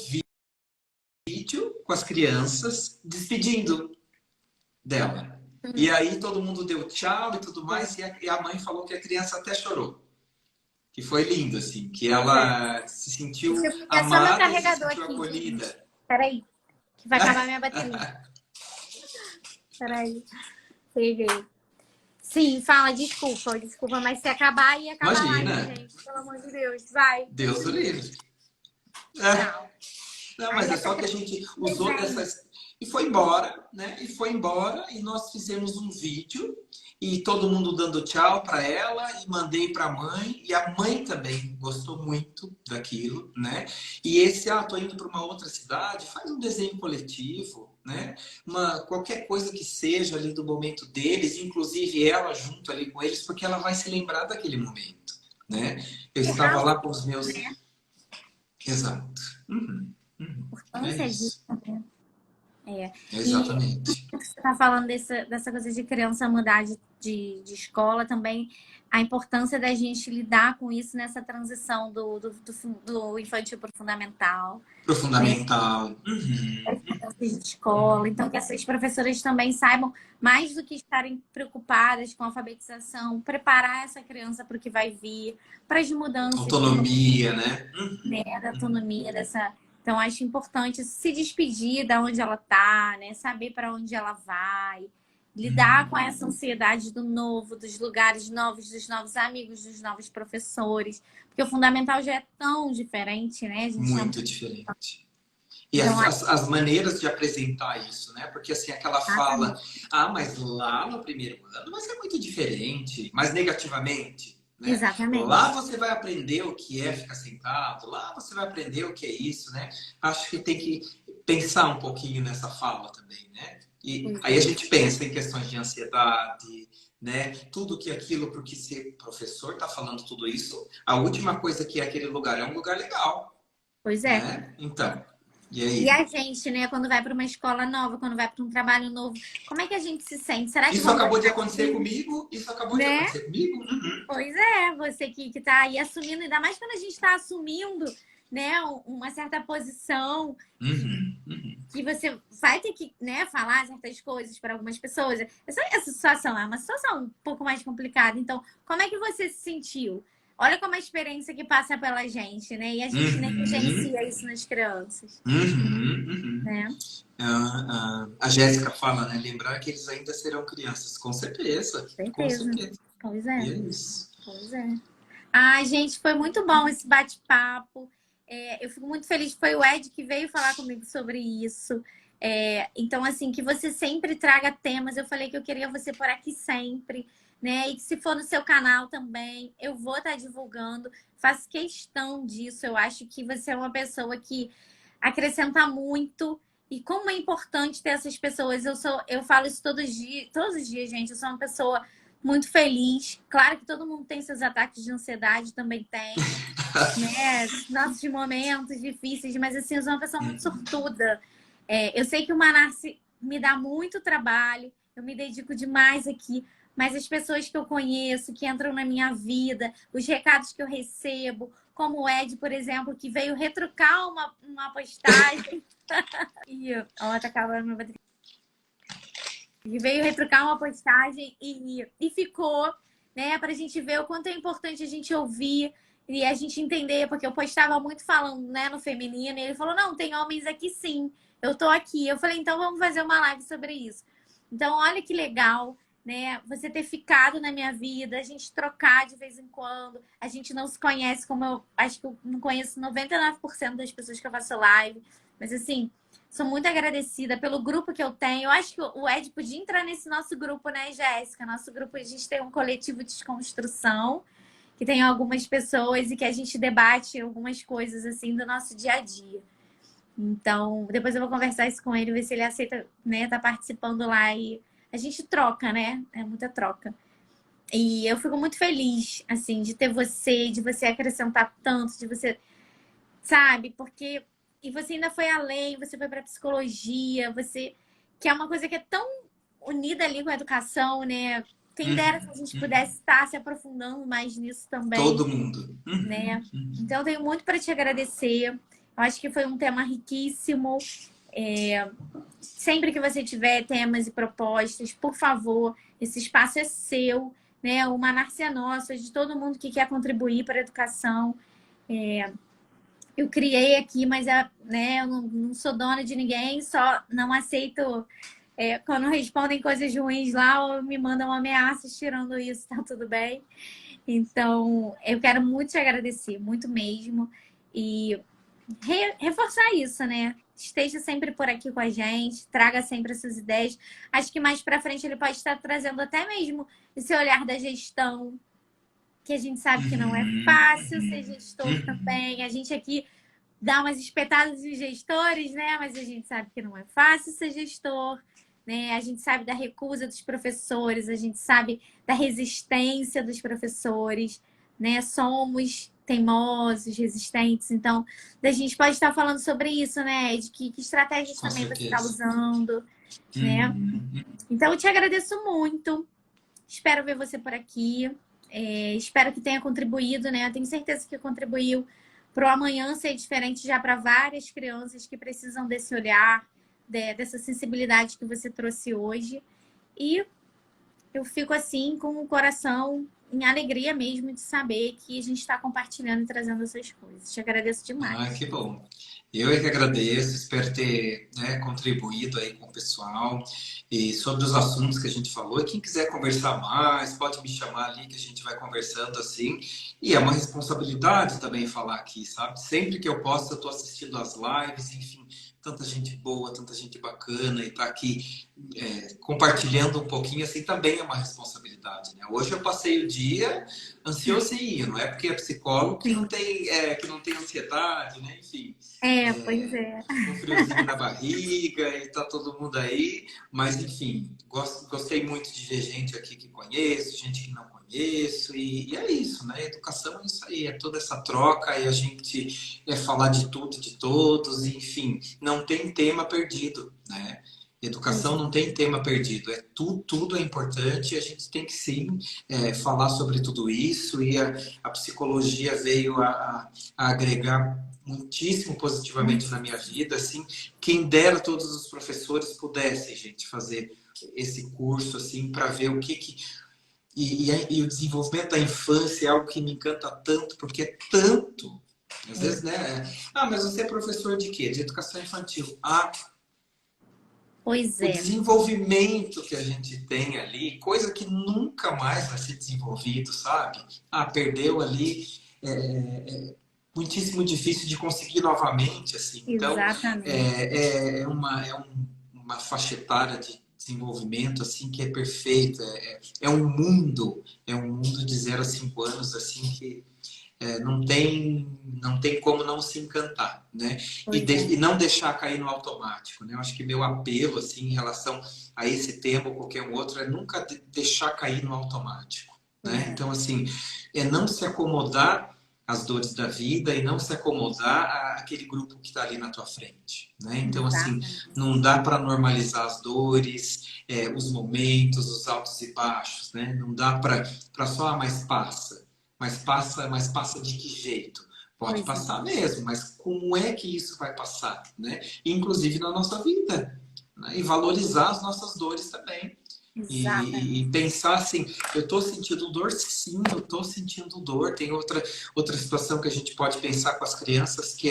vídeo com as crianças despedindo dela. E aí todo mundo deu tchau e tudo mais, e a mãe falou que a criança até chorou. Que foi lindo, assim, que ela se sentiu amada e se sentiu acolhida. Peraí, que vai acabar minha bateria. Peraí. Peguei. Sim, fala, desculpa, mas se acabar, ia acabar. Imagina. Live, gente, pelo amor de Deus, vai. Deus o livre. Não, mas é só que a gente usou dessas... E foi embora, né? E foi embora e nós fizemos um vídeo e todo mundo dando tchau para ela e mandei para a mãe e a mãe também gostou muito daquilo, né? E esse, tô indo para uma outra cidade, faz um desenho coletivo, né? Qualquer coisa que seja ali do momento deles, inclusive ela junto ali com eles, porque ela vai se lembrar daquele momento, né? Eu estava lá com os meus... Exato. É isso. Exatamente. E você está falando dessa coisa de criança mudar de escola também, a importância da gente lidar com isso nessa transição do infantil para o fundamental. Para o fundamental. De escola. Então, que essas professoras também saibam, mais do que estarem preocupadas com a alfabetização, preparar essa criança para o que vai vir, para as mudanças. Autonomia, né? Da autonomia dessa... Então, acho importante se despedir da onde ela está, né? Saber para onde ela vai, lidar com essa ansiedade do novo, dos lugares novos, dos novos amigos, dos novos professores. Porque o fundamental já é tão diferente, né? Muito diferente. E Então, as maneiras de apresentar isso, né? Porque assim, aquela fala, mas lá no primeiro ano vai ser muito diferente, mas negativamente, né? Lá exatamente. você vai aprender o que é ficar sentado, lá você vai aprender o que é isso, né? Acho que tem que pensar um pouquinho nessa fala também, né? E Pois aí a é. gente pensa em questões de ansiedade, né? Tudo que aquilo, porque se o professor está falando tudo isso, a última coisa que é aquele lugar é um lugar legal, Pois é. né? Então, e E aí? a gente, né, quando vai para uma escola nova, quando vai para um trabalho novo, como é que a gente se sente? Será que Isso vão acabou de gostar acontecer de mim? comigo, isso acabou de Né? acontecer comigo. Uhum. Pois é, você que tá aí assumindo, ainda mais quando a gente está assumindo, né, uma certa posição Uhum. Uhum. que você vai ter que, né, falar certas coisas para algumas pessoas. Essa situação é uma situação um pouco mais complicada. Então, como é que você se sentiu? Olha como a experiência que passa pela gente, né? E a gente Uhum. negligencia isso nas crianças, Uhum. Uhum. né? A Jéssica fala, né? Lembrar que eles ainda serão crianças. Com certeza, com Certeza. certeza. Pois E é, é isso. pois é. Ai, gente, foi muito bom esse bate-papo. Eu fico muito feliz. Foi o Ed que veio falar comigo sobre isso. Então, assim, que você sempre traga temas. Eu falei que eu queria você por aqui sempre, né? E que se for no seu canal também, eu vou estar divulgando. Faço questão disso. Eu acho que você é uma pessoa que acrescenta muito. E como é importante ter essas pessoas. Eu falo isso todos os dias, gente. Eu sou uma pessoa muito feliz. Claro que todo mundo tem seus ataques de ansiedade, também tem, né? Nossos momentos difíceis, mas assim, eu sou uma pessoa muito sortuda. Eu sei que o Manarce me dá muito trabalho, eu me dedico demais aqui, mas as pessoas que eu conheço, que entram na minha vida, os recados que eu recebo, como o Ed, por exemplo, que veio retrucar uma postagem. Ó, tá acabando meu bateria. Ele veio retrucar uma postagem e ficou, né? Pra gente ver o quanto é importante a gente ouvir e a gente entender, porque eu postava muito falando, né, no feminino, e ele falou: não, tem homens aqui sim, eu tô aqui. Eu falei: então vamos fazer uma live sobre isso. Então, olha que legal, né? Você ter ficado na minha vida, a gente trocar de vez em quando, a gente não se conhece, como eu acho que eu não conheço 99% das pessoas que eu faço live, mas assim. Sou muito agradecida pelo grupo que eu tenho. Eu acho que o Ed podia entrar nesse nosso grupo, né, Jéssica? Nosso grupo, a gente tem um coletivo de desconstrução, que tem algumas pessoas e que a gente debate algumas coisas, assim, do nosso dia a dia. Então, depois eu vou conversar isso com ele, ver se ele aceita, né, tá participando lá e a gente troca, né? É muita troca. E eu fico muito feliz, assim, de ter você, de você acrescentar tanto, de você, sabe? Porque e você ainda foi além, você foi para psicologia, você que é uma coisa que é tão unida ali com a educação, né? Quem dera se a Uhum. gente Uhum. pudesse estar se aprofundando mais nisso também, Todo mundo. Uhum. né? Uhum. Então eu tenho muito para te agradecer. Eu acho que foi um tema riquíssimo. Sempre que você tiver temas e propostas, por favor, esse espaço é seu, né? O Manarce é nosso, é de todo mundo que quer contribuir para a educação. Eu criei aqui, mas né, eu não sou dona de ninguém, só não aceito quando respondem coisas ruins lá ou me mandam ameaças tirando isso, tá tudo bem. Então, eu quero muito te agradecer, muito mesmo. E reforçar isso, né? Esteja sempre por aqui com a gente, traga sempre essas ideias. Acho que mais para frente ele pode estar trazendo até mesmo esse olhar da gestão, que a gente sabe que não é Uhum. fácil ser Uhum. gestor Uhum. também. A gente aqui dá umas espetadas em gestores, né? Mas a gente sabe que não é fácil ser gestor, né? A gente sabe da recusa dos professores, a gente sabe da resistência dos professores, né? Somos teimosos, resistentes. Então, a gente pode estar falando sobre isso, né? De que estratégias Com também você está certeza. usando, né? Uhum. Então, eu te agradeço muito. Espero ver você por aqui. Espero que tenha contribuído, né? Eu tenho certeza que contribuiu para o amanhã ser diferente já para várias crianças que precisam desse olhar, dessa sensibilidade que você trouxe hoje. E eu fico assim com o coração em alegria mesmo de saber que a gente está compartilhando e trazendo essas coisas. Te agradeço Ah, demais. que bom. Eu é que agradeço, espero ter, né, contribuído aí com o pessoal e sobre os assuntos que a gente falou. E quem quiser conversar mais, pode me chamar ali que a gente vai conversando assim. E é uma responsabilidade também falar aqui, sabe? Sempre que eu posso, eu estou assistindo as lives, enfim, tanta gente boa, tanta gente bacana, e estar aqui compartilhando um pouquinho, assim, também é uma responsabilidade, né? Hoje eu passei o dia ansiosinho, não é porque é psicólogo que não tem ansiedade, né? Enfim, Pois é. um friozinho na barriga e tá todo mundo aí, mas enfim, gostei muito de ver gente aqui que conheço, gente que não conheço, e é isso, né? Educação é isso aí, é toda essa troca e a gente falar de tudo e de todos, enfim, não tem tema perdido, né? Educação não tem tema perdido, tudo é importante, a gente tem que sim falar sobre tudo isso, e a psicologia veio a agregar muitíssimo positivamente na minha vida, assim, quem dera todos os professores pudessem, gente, fazer esse curso, assim, para ver o que e o desenvolvimento da infância é algo que me encanta tanto, porque é tanto, às vezes, né? Mas você é professor de quê? De educação infantil. Pois O é. desenvolvimento que a gente tem ali, coisa que nunca mais vai ser desenvolvido, sabe? Perdeu ali, muitíssimo difícil de conseguir novamente, assim. Então, Exatamente. é uma faixa etária de desenvolvimento, assim, que é perfeita. É um mundo de 0 a 5 anos, assim, que não tem como não se encantar, né? E não deixar cair no automático, né? Eu acho que meu apelo, assim, em relação a esse tema ou qualquer outro, é nunca deixar cair no automático, né? Então, assim, não se acomodar às dores da vida e não se acomodar àquele grupo que está ali na tua frente, né? Então, assim, não dá para normalizar as dores, os momentos, os altos e baixos, né? Não dá para só, mas passa. Mas passa de que jeito? Pode passar mesmo, mas como é que isso vai passar, né? Inclusive na nossa vida, né? E valorizar as nossas dores também. E pensar assim, eu estou sentindo dor? Sim, eu estou sentindo dor. Tem outra situação que a gente pode pensar com as crianças, que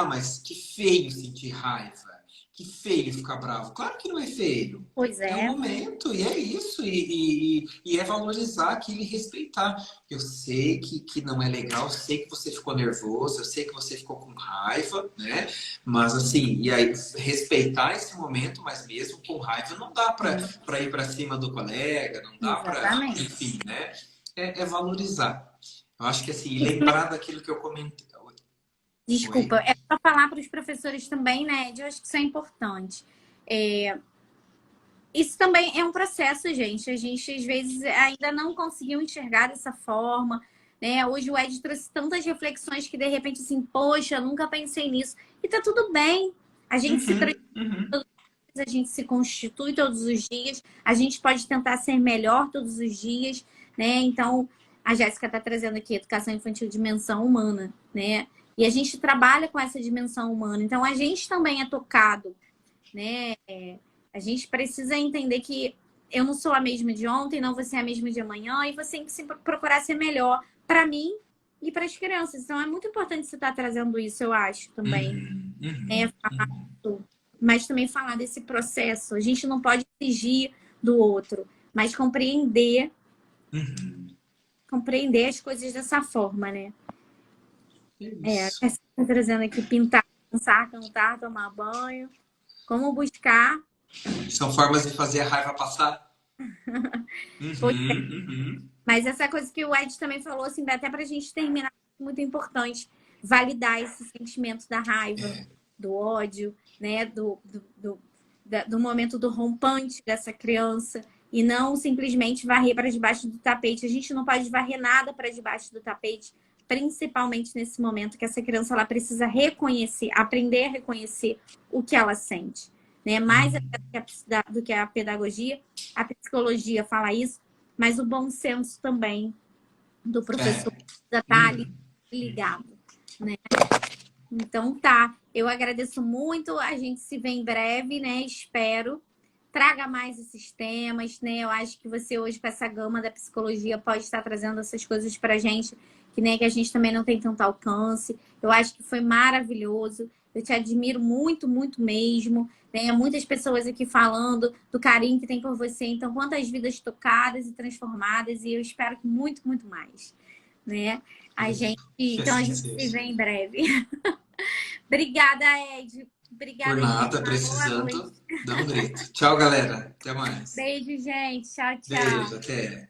mas que feio sentir raiva. Que feio ficar bravo. Claro que não é feio. Pois É um momento, e é isso. E é valorizar aquilo e respeitar. Eu sei que não é legal, eu sei que você ficou nervoso, eu sei que você ficou com raiva, né? Mas assim, e aí respeitar esse momento, mas mesmo com raiva não dá para ir para cima do colega, não dá para, enfim, né? É valorizar. Eu acho que assim, lembrar daquilo que eu comentei. Desculpa, é para falar para os professores também, né? Eu acho que isso é importante. Isso também é um processo, gente. A gente, às vezes, ainda não conseguiu enxergar dessa forma, né? Hoje o Ed trouxe tantas reflexões que, de repente, assim, poxa, eu nunca pensei nisso. E tá tudo bem. A gente se transforma, a gente se constitui todos os dias. A gente pode tentar ser melhor todos os dias, né? Então, a Jéssica está trazendo aqui educação infantil, dimensão humana, né? E a gente trabalha com essa dimensão humana. Então, a gente também é tocado, né? A gente precisa entender que eu não sou a mesma de ontem, não vou ser a mesma de amanhã, e você tem que sempre procurar ser melhor para mim e para as crianças. Então, é muito importante você estar trazendo isso, eu acho, também. Mas também falar desse processo. A gente não pode exigir do outro, mas compreender as coisas dessa forma, né? Trazendo aqui pintar, dançar, cantar, tomar banho. Como buscar. São formas de fazer a raiva passar. Mas essa coisa que o Ed também falou, assim, até pra gente terminar, muito importante. Validar esse sentimento da raiva, do ódio, né? Do momento do rompante dessa criança. E não simplesmente varrer para debaixo do tapete. A gente não pode varrer nada para debaixo do tapete. Principalmente nesse momento que essa criança ela precisa reconhecer, aprender a reconhecer o que ela sente, né? Mais do que a pedagogia, a psicologia fala isso, mas o bom senso também do professor já está ali ligado, né? Então tá, eu agradeço muito, a gente se vê em breve, né? Espero. Traga mais esses temas, né? Eu acho que você hoje, com essa gama da psicologia, pode estar trazendo essas coisas pra gente, que a gente também não tem tanto alcance. Eu acho que foi maravilhoso. Eu te admiro muito, muito mesmo. Né? Muitas pessoas aqui falando do carinho que tem por você. Então, quantas vidas tocadas e transformadas. E eu espero que muito, muito mais. Né? Então, a gente se vê em breve. Obrigada, Ed. Obrigada, Por nada, gente. Boa noite. precisando, dá um grito. Tchau, galera. Até mais. Beijo, gente. Tchau, tchau. Beijo, até.